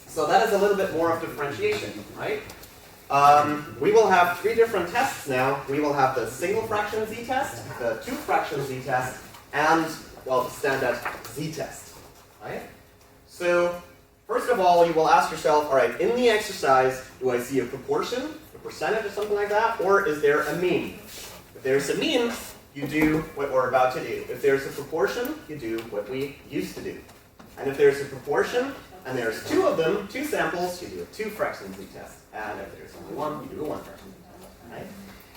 So that is a little bit more of differentiation, right? We will have three different tests now. We will have the single fraction z-test, the two fraction z-test, and, well, the standard z-test, right? So first of all, you will ask yourself, all right, in the exercise, do I see a proportion, a percentage or something like that, or is there a mean? If there's a mean, you do what we're about to do. If there's a proportion, you do what we used to do. And if there's a proportion, and there's two of them, two samples, you do a two fraction z-test. And if there's only one, you do a one fraction z-test. Right?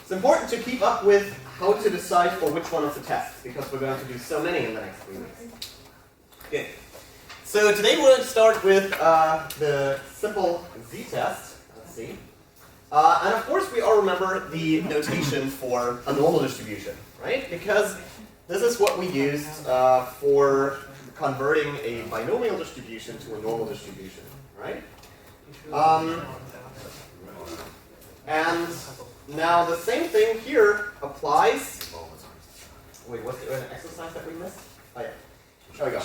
It's important to keep up with how to decide for which one of the tests, because we're going to do so many in the next 3 weeks. Good. So today we're going to start with the simple z-test. Let's see. And of course we all remember the notation for a normal distribution, right? Because this is what we used for converting a binomial distribution to a normal distribution, right? And now the same thing here applies. Wait, what's the exercise that we missed? Oh yeah. There we go.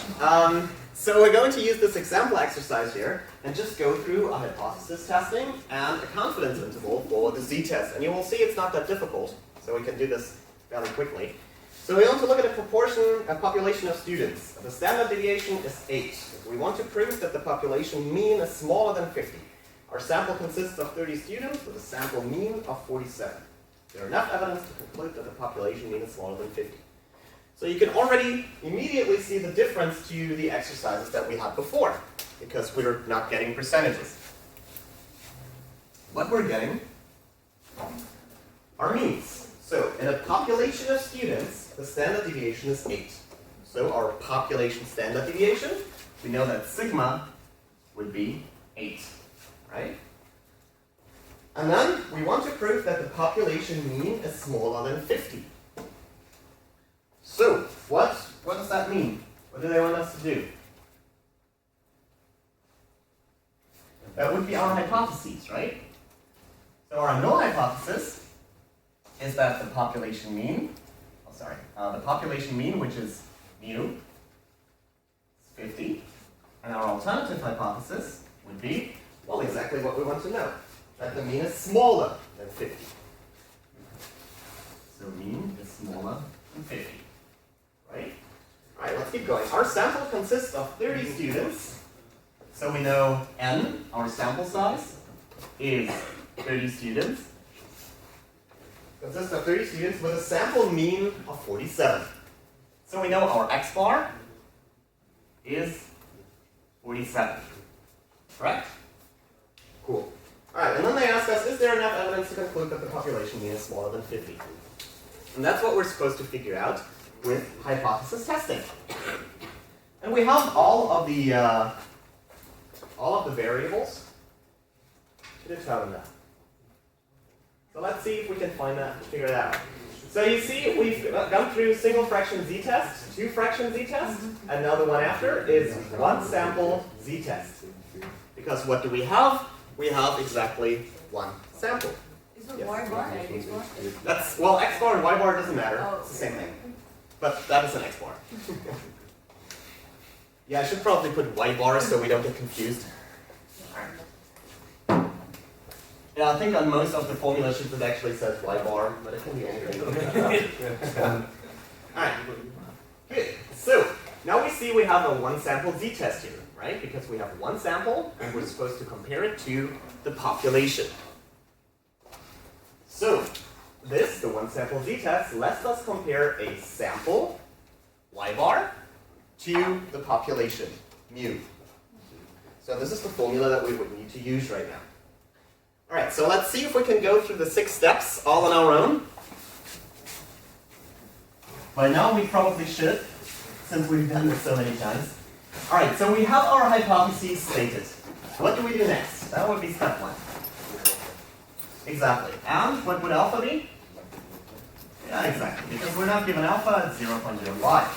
So we're going to use this example exercise here and just go through a hypothesis testing and a confidence interval for the z-test. And you will see it's not that difficult, so we can do this fairly quickly. So we want to look at a population of students. The standard deviation is 8. We want to prove that the population mean is smaller than 50. Our sample consists of 30 students with a sample mean of 47. There is enough evidence to conclude that the population mean is smaller than 50. So you can already immediately see the difference to the exercises that we had before, because we're not getting percentages. What we're getting are means. So in a population of students, the standard deviation is 8. So our population standard deviation, we know that sigma would be 8, right? And then we want to prove that the population mean is smaller than 50. So, what does that mean? What do they want us to do? That would be our hypotheses, right? So our null hypothesis is that the population mean, the population mean, which is mu, is 50, And our alternative hypothesis would be, well, exactly what we want to know. That the mean is smaller than 50. So mean is smaller than 50. Right? Alright, let's keep going. Our sample consists of 30 students. So we know n, our sample size, is 30 students. Consists of 30 students with a sample mean of 47. So we know our x bar is 47. Correct? Cool. Alright, and then they ask us, is there enough evidence to conclude that the population mean is smaller than 50? And that's what we're supposed to figure out with hypothesis testing. And we have all of the variables to determine that. So let's see if we can find that, figure it out. So you see, we've gone through single fraction z-test, two fraction z-test, and now the one after is one sample z-test. Because what do we have? We have exactly one sample. Is it Yes. Y bar and X bar? That's, well, x bar and y bar doesn't matter. It's the same thing. But that is an x bar. Yeah, I should probably put y bar so we don't get confused. Yeah, I think on most of the formula sheets it actually says y bar, but it can be anything. Alright, good. So, now we see we have a one sample z-test here, right? Because we have one sample and we're supposed to compare it to the population. So, this, the one sample z-test, lets us compare a sample, y bar, to the population, mu. So this is the formula that we would need to use right now. Alright, so let's see if we can go through the 6 steps all on our own. By now we probably should, since we've done this so many times. Alright, so we have our hypotheses stated. What do we do next? That would be step 1. Exactly. And what would alpha be? Yeah, exactly. Because we're not given alpha at 0.05.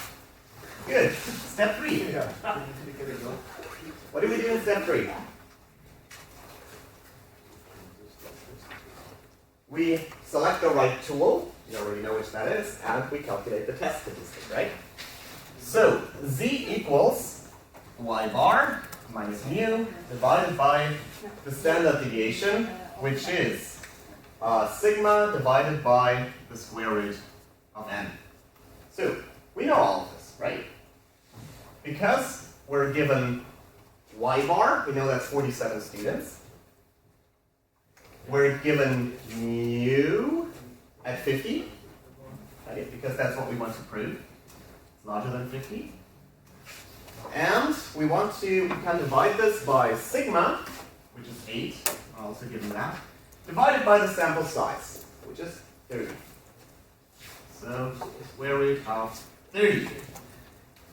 Good. Step 3. What do we do in step 3? We select the right tool, you already know which that is, and we calculate the test statistic, right? So, z equals y bar minus mu divided by the standard deviation, which is sigma divided by the square root of n. So, we know all of this, right? Because we're given y bar, we know that's 47 students. We're given mu at 50, right? Because that's what we want to prove. It's larger than 50. And we can divide this by sigma, which is 8, I'll also given that, divided by the sample size, which is 30. So, square root of 30.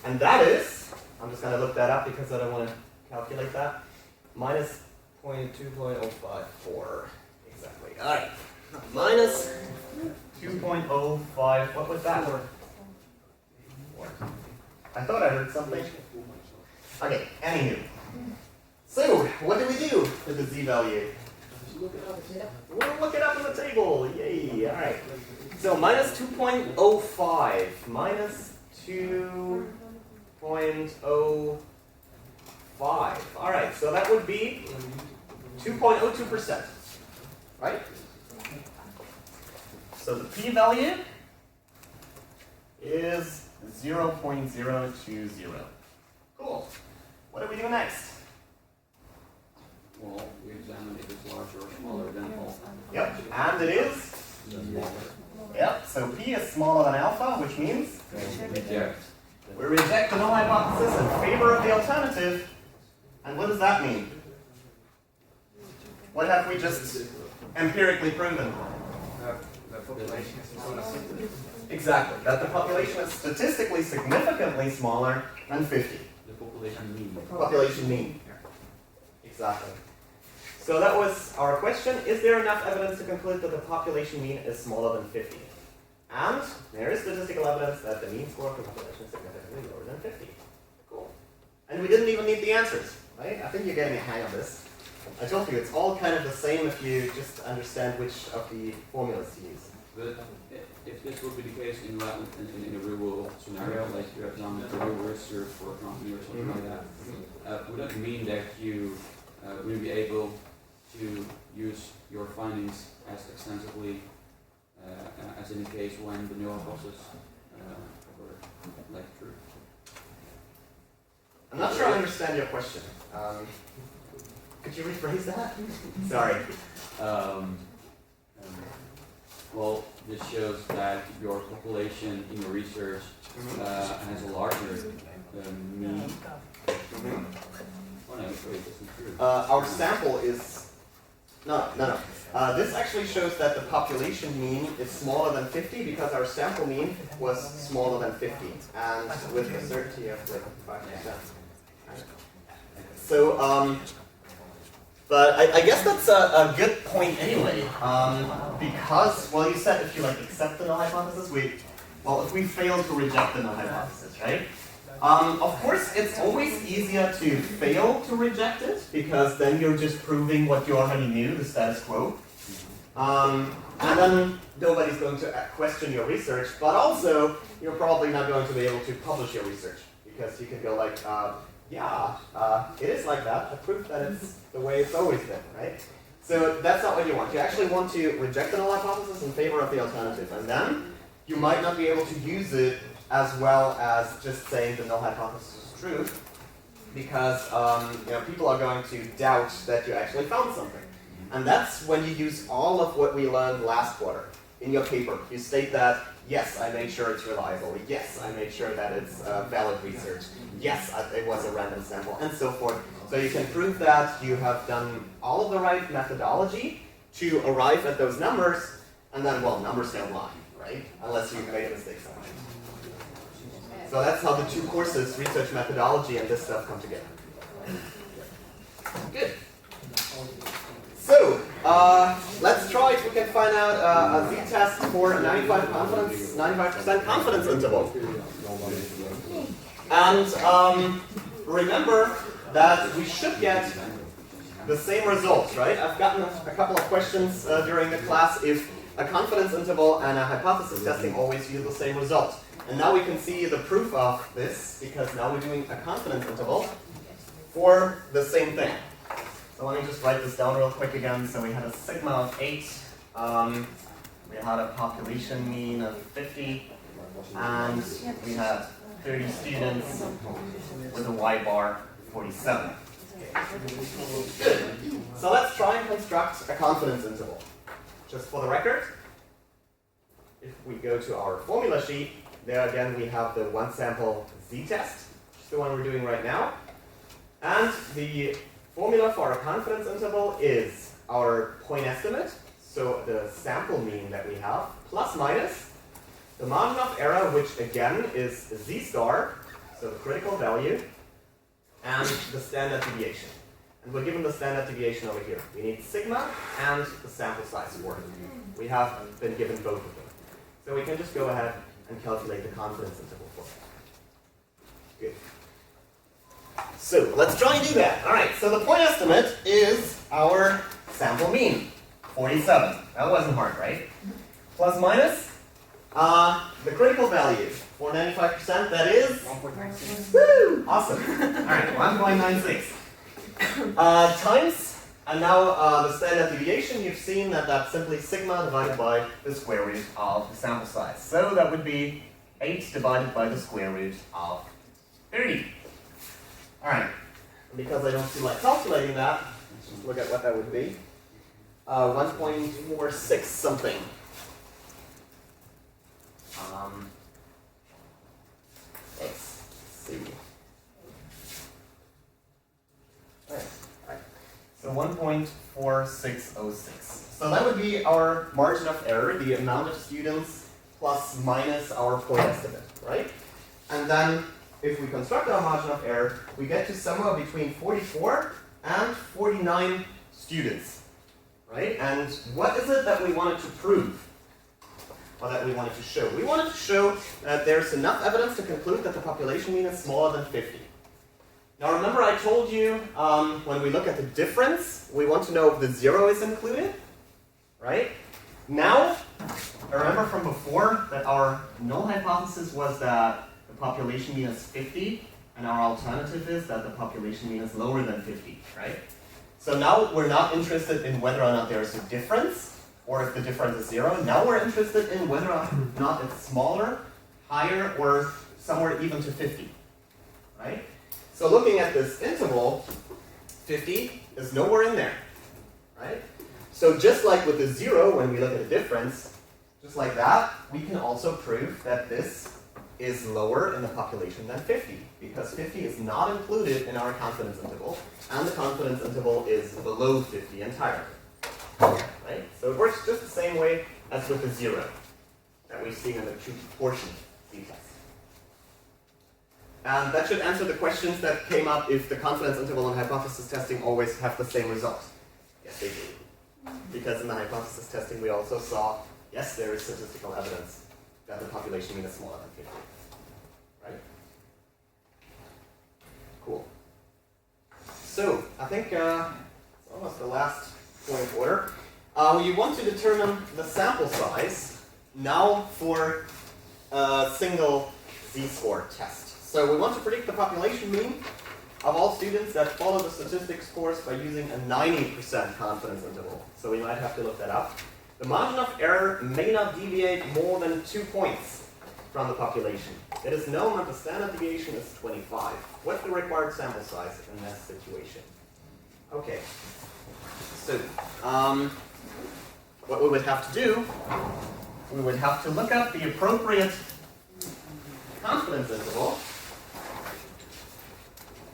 And that is, I'm just going to look that up because I don't want to calculate that, minus 0.2.054. Exactly. Alright. Minus 2.05. What was that? I thought I heard something. Okay, anywho. So, what do we do with the z value? We'll look it up in the table. Yay. Alright. So, minus 2.05. Minus 2.05. Alright, so that would be 2.02%. Right? So the p-value is 0.020. Cool. What do we do next? Well, we examine if it's larger or smaller than alpha. Yep, and it is? Yep, so p is smaller than alpha, which means? Reject. We reject the null hypothesis in favor of the alternative. And what does that mean? What have we just empirically proven? Exactly, that the population is statistically significantly smaller than 50. The population mean. Population mean. Exactly. So that was our question. Is there enough evidence to conclude that the population mean is smaller than 50? And there is statistical evidence that the mean score for the population is significantly lower than 50. Cool. And we didn't even need the answers, right? I think you're getting a hang of this. I told you, it's all kind of the same if you just understand which of the formulas to use. But if this would be the case in a real world scenario, like you have done with the real register for a company or something like that, would that mean that you will be able to use your findings as extensively as in the case when the null hypothesis were like true? I'm not sure I understand your question. Could you rephrase that? Sorry. Well, this shows that your population in your research has a larger mean. Oh no, wait, that's not true. Our sample is no. This actually shows that the population mean is smaller than 50 because our sample mean was smaller than 50, and with a certainty of like 5%. So, but I guess that's a good point anyway, because, well, you said if you like accept the null hypothesis, if we fail to reject the null hypothesis, right? Of course, it's always easier to fail to reject it, because then you're just proving what you already knew, the status quo. And then nobody's going to question your research, but also you're probably not going to be able to publish your research, because you can go like, it is like that. I proved that it's the way it's always been, right? So that's not what you want. You actually want to reject the null hypothesis in favor of the alternative, and then you might not be able to use it as well as just saying the null hypothesis is true, because people are going to doubt that you actually found something. And that's when you use all of what we learned last quarter. In your paper, you state that, yes, I made sure it's reliable. Yes, I made sure that it's valid research. Yes, it was a random sample, and so forth. So you can prove that you have done all of the right methodology to arrive at those numbers, and then, well, numbers don't lie, right? Unless you've made a mistake somewhere. So that's how the two courses, research methodology and this stuff, come together. Good. So, let's try if we can find out a z-test for 95% confidence interval. And remember that we should get the same results, right? I've gotten a couple of questions during the class if a confidence interval and a hypothesis testing always yield the same result. And now we can see the proof of this, because now we're doing a confidence interval for the same thing. So let me just write this down real quick again. So we had a sigma of 8, we had a population mean of 50, and we had 30 students with a y bar 47. Good. So let's try and construct a confidence interval. Just for the record, if we go to our formula sheet, there again we have the one sample z-test, which is the one we're doing right now. And the formula for our confidence interval is our point estimate, so the sample mean that we have, plus minus the margin of error, which again is z star, so the critical value, and the standard deviation. And we're given the standard deviation over here. We need sigma and the sample size for it. We have been given both of them. So we can just go ahead and calculate the confidence interval for it. Good. So let's try and do that. All right, so the point estimate is our sample mean, 47. That wasn't hard, right? Plus minus the critical value for 95%, that is 1.96. Woo! Awesome. All right, 1.96. Times, and now the standard deviation, you've seen that that's simply sigma divided by the square root of the sample size. So that would be 8 divided by the square root of 30. All right, because I don't feel like calculating that, let's just look at what that would be. 1.46 something. Let's see. All right. So 1.4606. So that would be our margin of error, the amount of students plus minus our point estimate, right? And then if we construct our margin of error, we get to somewhere between 44 and 49 students, right? And what is it that we wanted to prove? Or that we wanted to show? We wanted to show that there's enough evidence to conclude that the population mean is smaller than 50. Now remember I told you when we look at the difference, we want to know if the 0 is included, right? Now, I remember from before that our null hypothesis was that the the population mean is 50, and our alternative is that the population mean is lower than 50, right? So now we're not interested in whether or not there is a difference, or if the difference is 0. Now we're interested in whether or not it's smaller, higher, or somewhere even to 50, right? So looking at this interval, 50 is nowhere in there, right? So just like with the 0, when we look at a difference, just like that, we can also prove that this is lower in the population than 50, because 50 is not included in our confidence interval, and the confidence interval is below 50 entirely. Right? So it works just the same way as with the 0 that we've seen in the true proportion z-test. And that should answer the questions that came up if the confidence interval and hypothesis testing always have the same result. Yes, they do. Because in the hypothesis testing we also saw, yes, there is statistical evidence that the population mean is smaller than 50. Right? Cool. So, I think it's almost the last point of order. You want to determine the sample size now for a single z-score test. So we want to predict the population mean of all students that follow the statistics course by using a 90% confidence interval. So we might have to look that up. The margin of error may not deviate more than 2 points from the population. It is known that the standard deviation is 25. What's the required sample size in that situation? Okay. So, what we would have to do, we would have to look up the appropriate confidence interval,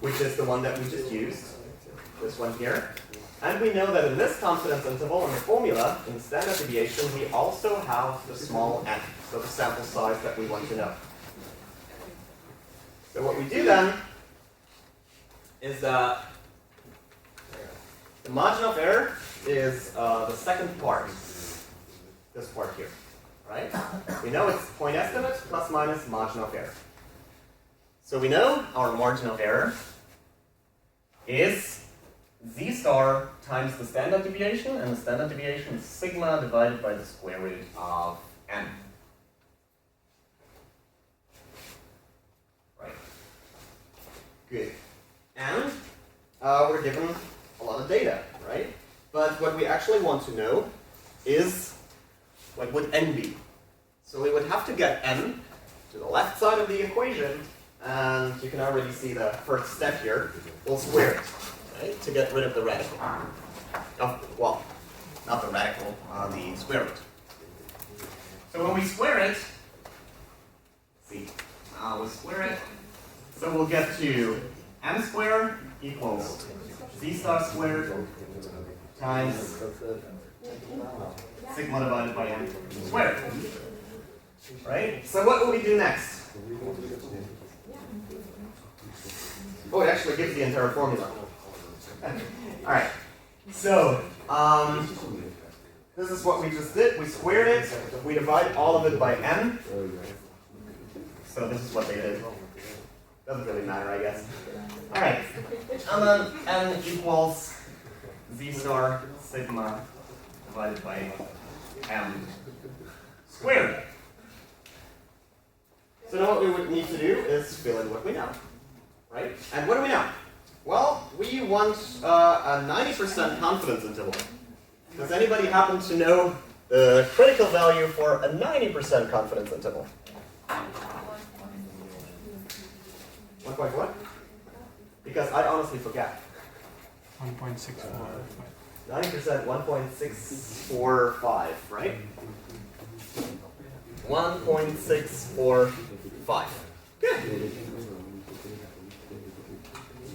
which is the one that we just used, this one here. And we know that in this confidence interval, in the formula, in the standard deviation, we also have the small n, so the sample size that we want to know. So what we do then is that the margin of error is the second part, this part here, right? We know it's point estimate plus minus margin of error. So we know our margin of error is z star times the standard deviation, and the standard deviation is sigma divided by the square root of n. Right. Good. And we're given a lot of data, right? But what we actually want to know is what would n be. So we would have to get n to the left side of the equation, and you can already see the first step here. We'll square it, right, to get rid of the radical. Oh, well, not the radical, the square root. So when we square it, see, we'll square it. So we'll get to m squared equals z star squared times sigma divided by n squared. Right? So what will we do next? Oh, it actually gives the entire formula. Alright. So, this is what we just did. We squared it. We divide all of it by n. So this is what they did. Doesn't really matter, I guess. Alright. And then n equals z star sigma divided by m squared. So now what we would need to do is fill in what we know, right? And what do we know? Well, we want a 90% confidence interval. Does anybody happen to know the critical value for a 90% confidence interval? 1 point what? Because I honestly forget. 1.64. 90%, 1.645, right? 1.645. Good.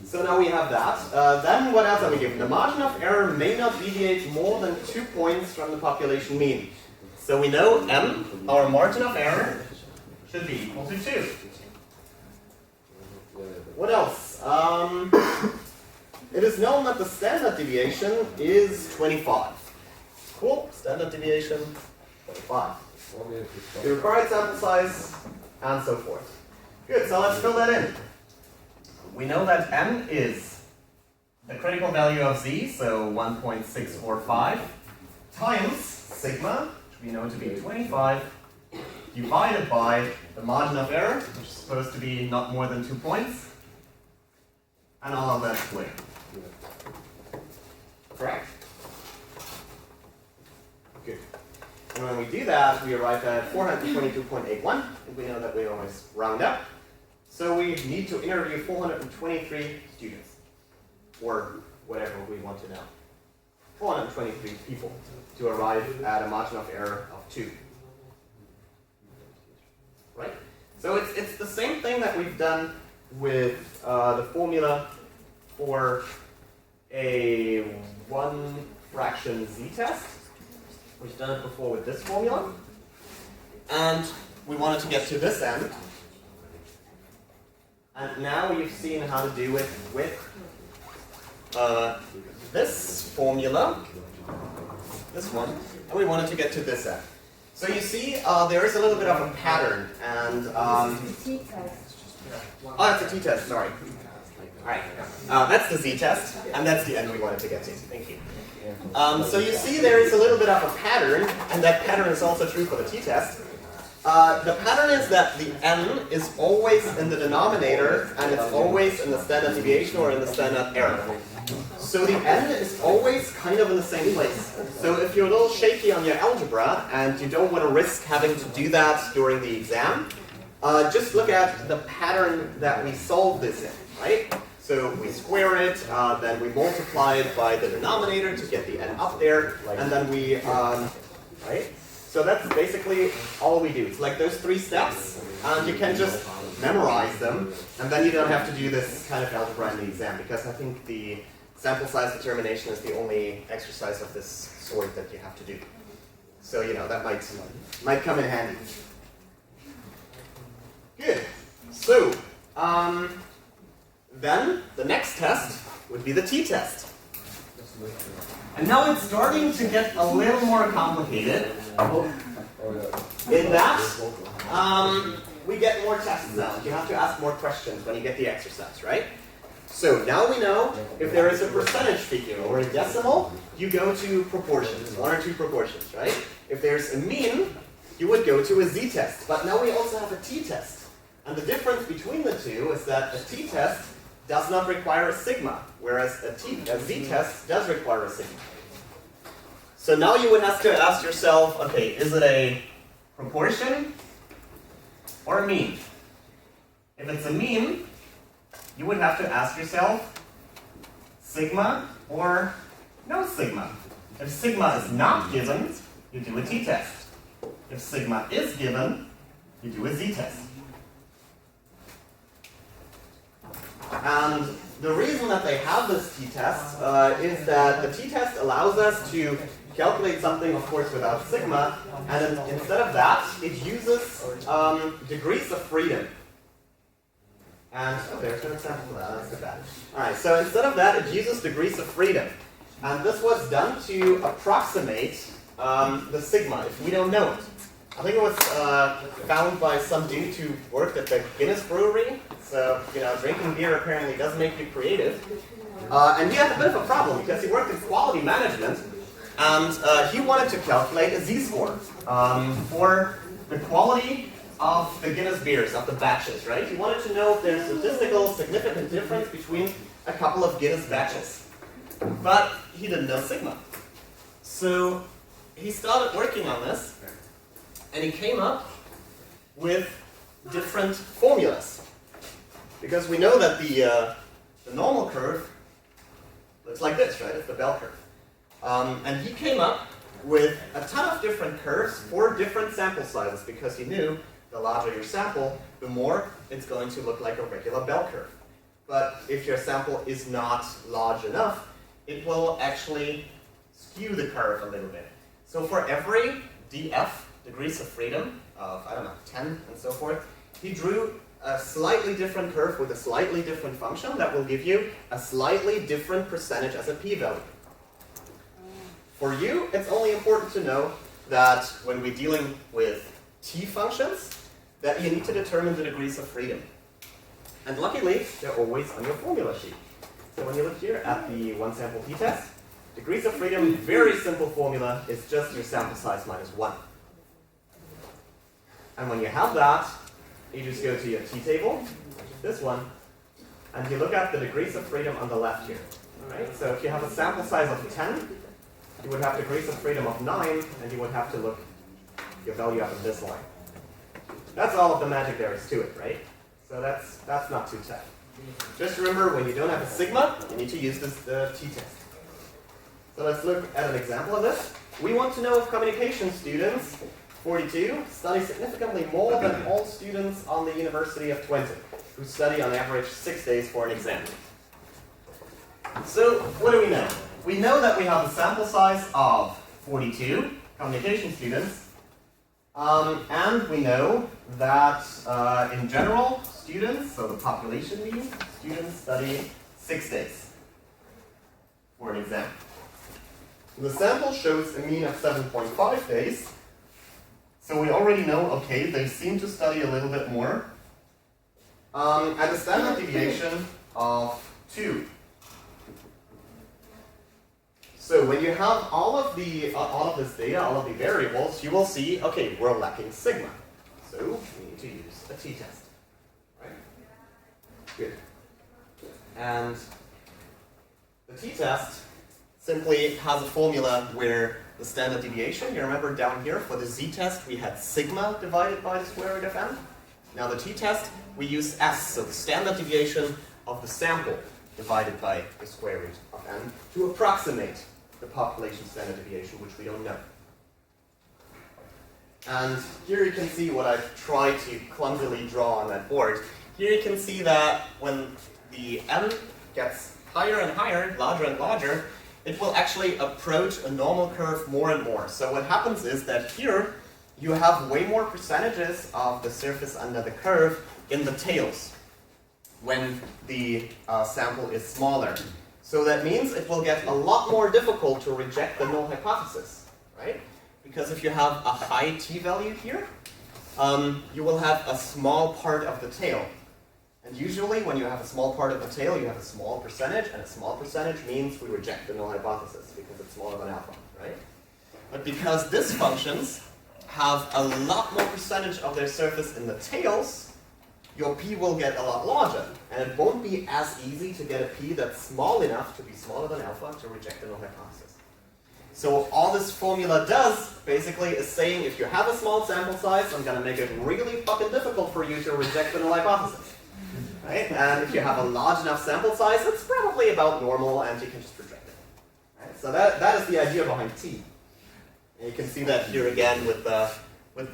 So now we have that. Then what else are we given? The margin of error may not deviate more than 2 points from the population mean. So we know m, our margin of error, should be equal to 2. What else? It is known that the standard deviation is 25. Cool. Standard deviation, 25. The required sample size, and so forth. Good, so let's fill that in. We know that m is the critical value of z, so 1.645, times sigma, which we know to be 25, divided by the margin of error, which is supposed to be not more than 2 points, and all of that squared. Correct? Good. And when we do that, we arrive at 422.81, and we know that we always round up. So we need to interview 423 students, or whatever we want to know. 423 people to arrive at a margin of error of 2. Right? So it's the same thing that we've done with the formula for a 1 fraction z-test. We've done it before with this formula. And we wanted to get to this end. And now you've seen how to do it with this formula, this one, and we wanted to get to this end. So you see, there is a little bit of a pattern, and oh, that's a t-test. Sorry. All right, that's the z-test, and that's the end we wanted to get to. Thank you. So you see, there is a little bit of a pattern, and that pattern is also true for the t-test. The pattern is that the n is always in the denominator, and it's always in the standard deviation or in the standard error. So the n is always kind of in the same place. So if you're a little shaky on your algebra, and you don't want to risk having to do that during the exam, just look at the pattern that we solve this in, right? So we square it, then we multiply it by the denominator to get the n up there, and then we, right? So that's basically all we do. It's like those 3 steps, and you can just memorize them, and then you don't have to do this kind of algebra in the exam, because I think the sample size determination is the only exercise of this sort that you have to do. So, you know, that might come in handy. Good. So, then the next test would be the t-test. And now it's starting to get a little more complicated. In that, we get more tests now. You have to ask more questions when you get the exercise, right? So now we know if there is a percentage figure or a decimal, you go to proportions, 1 or 2 proportions, right? If there's a mean, you would go to a z-test. But now we also have a t-test. And the difference between the two is that a t-test does not require a sigma, whereas a z-test does require a sigma. So now you would have to ask yourself, okay, is it a proportion or a mean? If it's a mean, you would have to ask yourself, sigma or no sigma. If sigma is not given, you do a t-test. If sigma is given, you do a z-test. And the reason that they have this t-test is that the t-test allows us to calculate something, of course, without sigma, and instead of that, it uses degrees of freedom. And, oh, there's an example for that, that's too bad. Alright, so instead of that, it uses degrees of freedom. And this was done to approximate the sigma, if we don't know it. I think it was found by some dude who worked at the Guinness Brewery. So, you know, drinking beer apparently does make you creative. And he had a bit of a problem because he worked in quality management, and he wanted to calculate a z-score for the quality of the Guinness beers, of the batches, right? He wanted to know if there's statistical significant difference between a couple of Guinness batches. But he didn't know sigma. So he started working on this, and he came up with different formulas. Because we know that the normal curve looks like this, right? It's the bell curve. And he came up with a ton of different curves for different sample sizes, because he knew the larger your sample, the more it's going to look like a regular bell curve. But if your sample is not large enough, it will actually skew the curve a little bit. So for every df, degrees of freedom, of, I don't know, 10 and so forth, he drew a slightly different curve with a slightly different function that will give you a slightly different percentage as a p-value. For you, it's only important to know that when we're dealing with t functions, that you need to determine the degrees of freedom. And luckily, they're always on your formula sheet. So when you look here at the one sample t-test, degrees of freedom, very simple formula, is just your sample size minus 1. And when you have that, you just go to your t-table, this one, and you look at the degrees of freedom on the left here. Right? So if you have a sample size of 10, you would have degrees of freedom of 9, and you would have to look your value up in this line. That's all of the magic there is to it, right? So that's not too tough. Just remember, when you don't have a sigma, you need to use this t-test. So let's look at an example of this. We want to know if communication students, 42, study significantly more than all students on the University of Twente, who study on average 6 days for an exam. So what do we know? We know that we have a sample size of 42 communication students, and we know that in general, students, so the population mean, students study 6 days for an exam. The sample shows a mean of 7.5 days, so we already know, okay, they seem to study a little bit more, and a standard deviation of 2. So when you have all of this data, all of the variables, you will see, okay, we're lacking sigma. So we need to use a t-test. Right? Good. And the t-test simply has a formula where the standard deviation, you remember down here for the z-test we had sigma divided by the square root of n. Now the t-test we use s, so the standard deviation of the sample divided by the square root of n to approximate the population standard deviation, which we don't know. And here you can see what I've tried to clumsily draw on that board. Here you can see that when the n gets higher and higher, larger and larger, it will actually approach a normal curve more and more. So what happens is that here you have way more percentages of the surface under the curve in the tails when the sample is smaller. So that means it will get a lot more difficult to reject the null hypothesis, right? Because if you have a high t-value here, you will have a small part of the tail. And usually when you have a small part of the tail, you have a small percentage, and a small percentage means we reject the null hypothesis because it's smaller than alpha, right? But because these functions have a lot more percentage of their surface in the tails, your p will get a lot larger, and it won't be as easy to get a p that's small enough to be smaller than alpha to reject the null hypothesis. So all this formula does, basically, is saying if you have a small sample size, I'm going to make it really fucking difficult for you to reject the null hypothesis. Right? And if you have a large enough sample size, it's probably about normal, and you can just reject it. Right? So that is the idea behind t. And you can see that here again with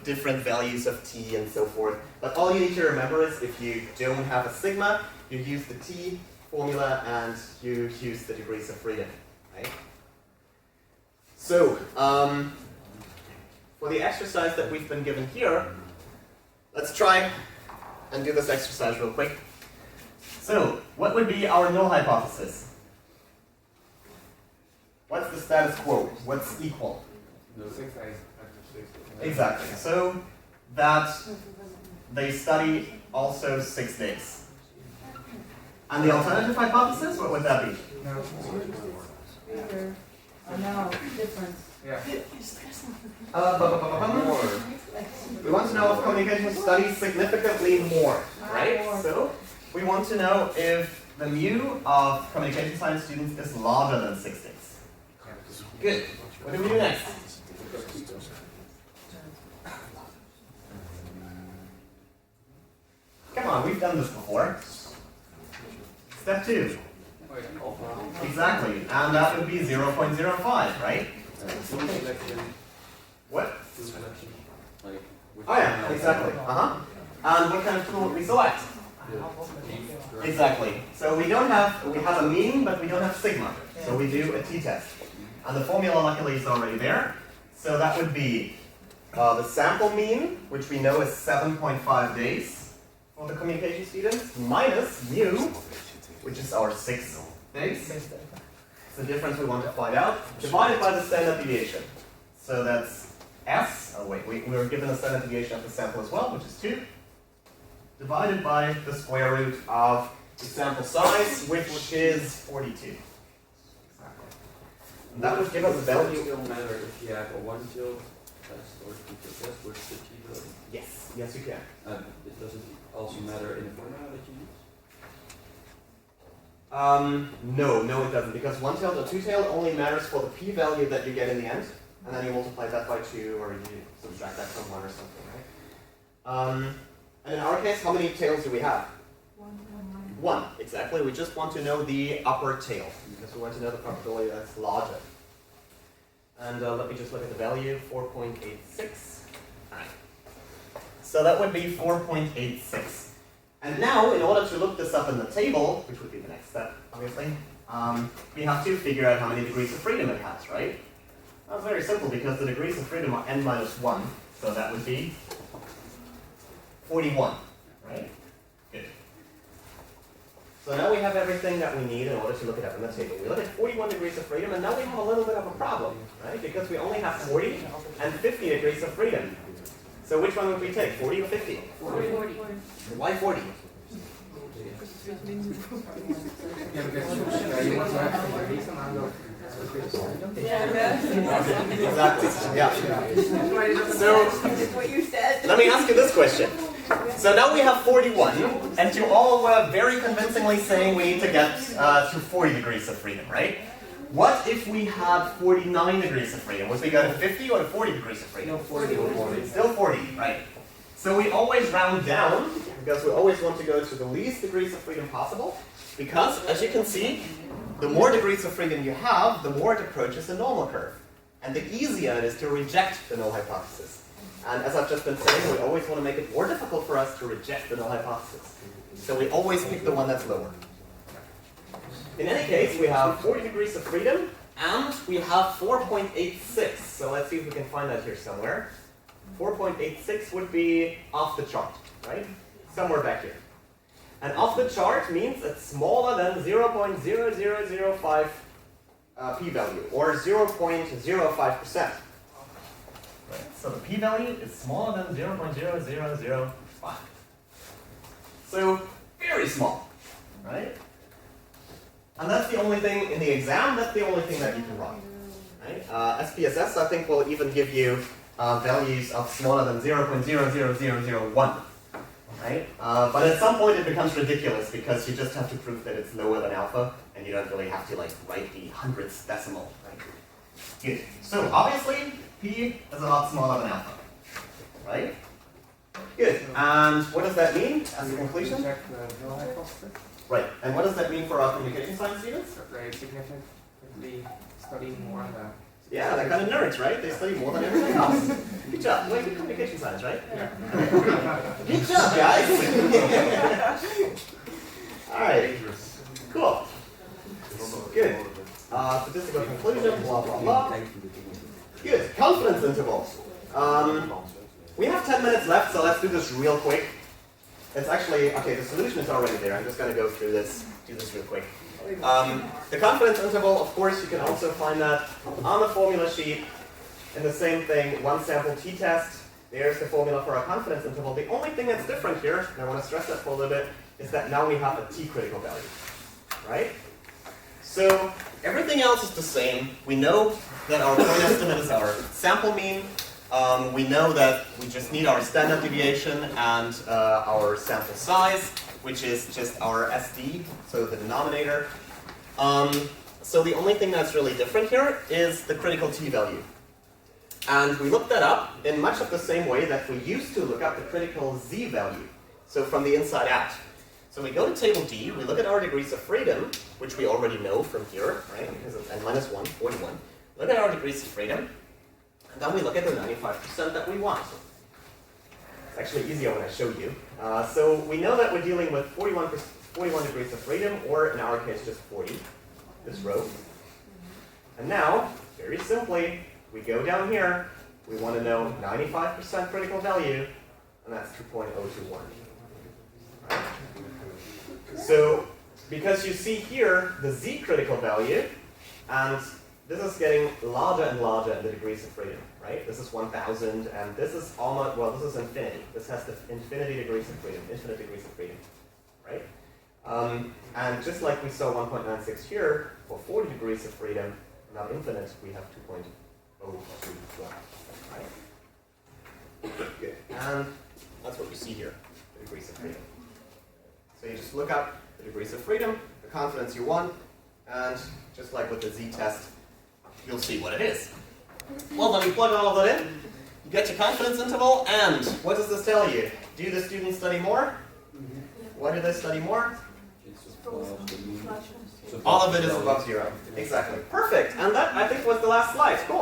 different values of t and so forth. But all you need to remember is if you don't have a sigma, you use the t formula and you use the degrees of freedom. Right? So, for the exercise that we've been given here, let's try and do this exercise real quick. So, what would be our null hypothesis? What's the status quo? What's equal? Exactly. So that they study also 6 days. And the alternative hypothesis, what would that be? Bigger. Oh no, difference. We want to know if communication studies significantly more, right? So we want to know if the mu of communication science students is larger than 6 days. Good. What do we do next? Come on, we've done this before. Step 2. Exactly, and that would be 0.05, right? What? Oh yeah, exactly. And what kind of tool would we select? Exactly. So we have a mean, but we don't have sigma. So we do a t-test. And the formula luckily is already there. So that would be the sample mean, which we know is 7.5 days for the communication students, minus mu, which is our 6 days. It's the difference we want to find out, divided by the standard deviation. So that's S, oh wait, we were given a standard deviation of the sample as well, which is 2, divided by the square root of the sample size, which is 42. And that would give us a value. It will matter if you have a 1 field test or to test with the t-value? Yes, yes you can. It doesn't also matter in the formula that you use? No, it doesn't, because one-tailed or two-tailed only matters for the p-value that you get in the end, and then you multiply that by 2, or you subtract that from 1 or something, right? And in our case, how many tails do we have? 1, exactly. We just want to know the upper tail, because we want to know the probability that's larger. And let me just look at the value, 4.86. Alright. So that would be 4.86. And now, in order to look this up in the table, which would be the next step, obviously, we have to figure out how many degrees of freedom it has, right? That's very simple, because the degrees of freedom are n minus 1, so that would be 41, right? Good. So now we have everything that we need in order to look it up in the table. We look at 41 degrees of freedom, and now we have a little bit of a problem, right? Because we only have 40 and 50 degrees of freedom. So which one would we take, 40 or 50? 40. Why 40? Exactly, yeah. So, What you said. let me ask you this question. So now we have 41, and you all were very convincingly saying we need to get to 40 degrees of freedom, right? What if we had 49 degrees of freedom? Would we go to 50 or to 40 degrees of freedom? 40. Still 40, right. So we always round down, because we always want to go to the least degrees of freedom possible, because, as you can see, the more degrees of freedom you have, the more it approaches the normal curve. And the easier it is to reject the null hypothesis. And as I've just been saying, we always want to make it more difficult for us to reject the null hypothesis. So we always pick the one that's lower. In any case, we have 40 degrees of freedom, and we have 4.86. So let's see if we can find that here somewhere. 4.86 would be off the chart, right? Somewhere back here. And off the chart means it's smaller than 0.0005 p-value, or 0.05%. Right? So the p-value is smaller than 0.0005. So very small, right? And that's the only thing in the exam, that's the only thing that you can write. Right? SPSS, I think, will even give you values of smaller than 0.00001. Right? But at some point it becomes ridiculous because you just have to prove that it's lower than alpha, and you don't really have to like write the hundredths decimal. Right? Good. So obviously p is a lot smaller than alpha. Right? Good. And what does that mean as a conclusion? Check the null hypothesis. Right. And what does that mean for our communication science students? They significantly study more on that. Yeah, they're kind of nerds, right? They study more than everything else. Good job. Well, good communication science, right? Yeah. Good job, guys. All right. Cool. Good. Statistical conclusion, blah, blah, blah. Good. Confidence intervals. We have 10 minutes left, so let's do this real quick. It's actually, okay, the solution is already there. I'm just going to go through this, do this real quick. The confidence interval, of course, you can also find that on the formula sheet in the same thing, one sample t-test. There's the formula for our confidence interval. The only thing that's different here, and I want to stress that for a little bit, is that now we have a t-critical value, right? So everything else is the same. We know that our point estimate is our sample mean. We know that we just need our standard deviation and our sample size, which is just our SD, so the denominator. So the only thing that's really different here is the critical t-value. And we looked that up in much of the same way that we used to look up the critical z-value, so from the inside out. So we go to table D, we look at our degrees of freedom, which we already know from here, right, because it's n-1, 41. Look at our degrees of freedom, and then we look at the 95% that we want. It's actually easier when I show you. So we know that we're dealing with 41 degrees of freedom, or in our case just 40, this row. And now, very simply, we go down here, we want to know 95% critical value, and that's 2.021. Right? So, because you see here the z critical value, and this is getting larger and larger in the degrees of freedom, right? This is 1,000, and this is almost, well, this is infinity. This has the infinite degrees of freedom, right? And just like we saw 1.96 here, for 40 degrees of freedom, not infinite, we have 2.021, right? Good. And that's what you see here, the degrees of freedom. So you just look up the degrees of freedom, the confidence you want, and just like with the z-test, you'll see what it is. Well, then you plug all of that in, you get your confidence interval, and what does this tell you? Do the students study more? Why do they study more? All of it is above 0. Exactly. Perfect. And that, I think, was the last slide. Cool.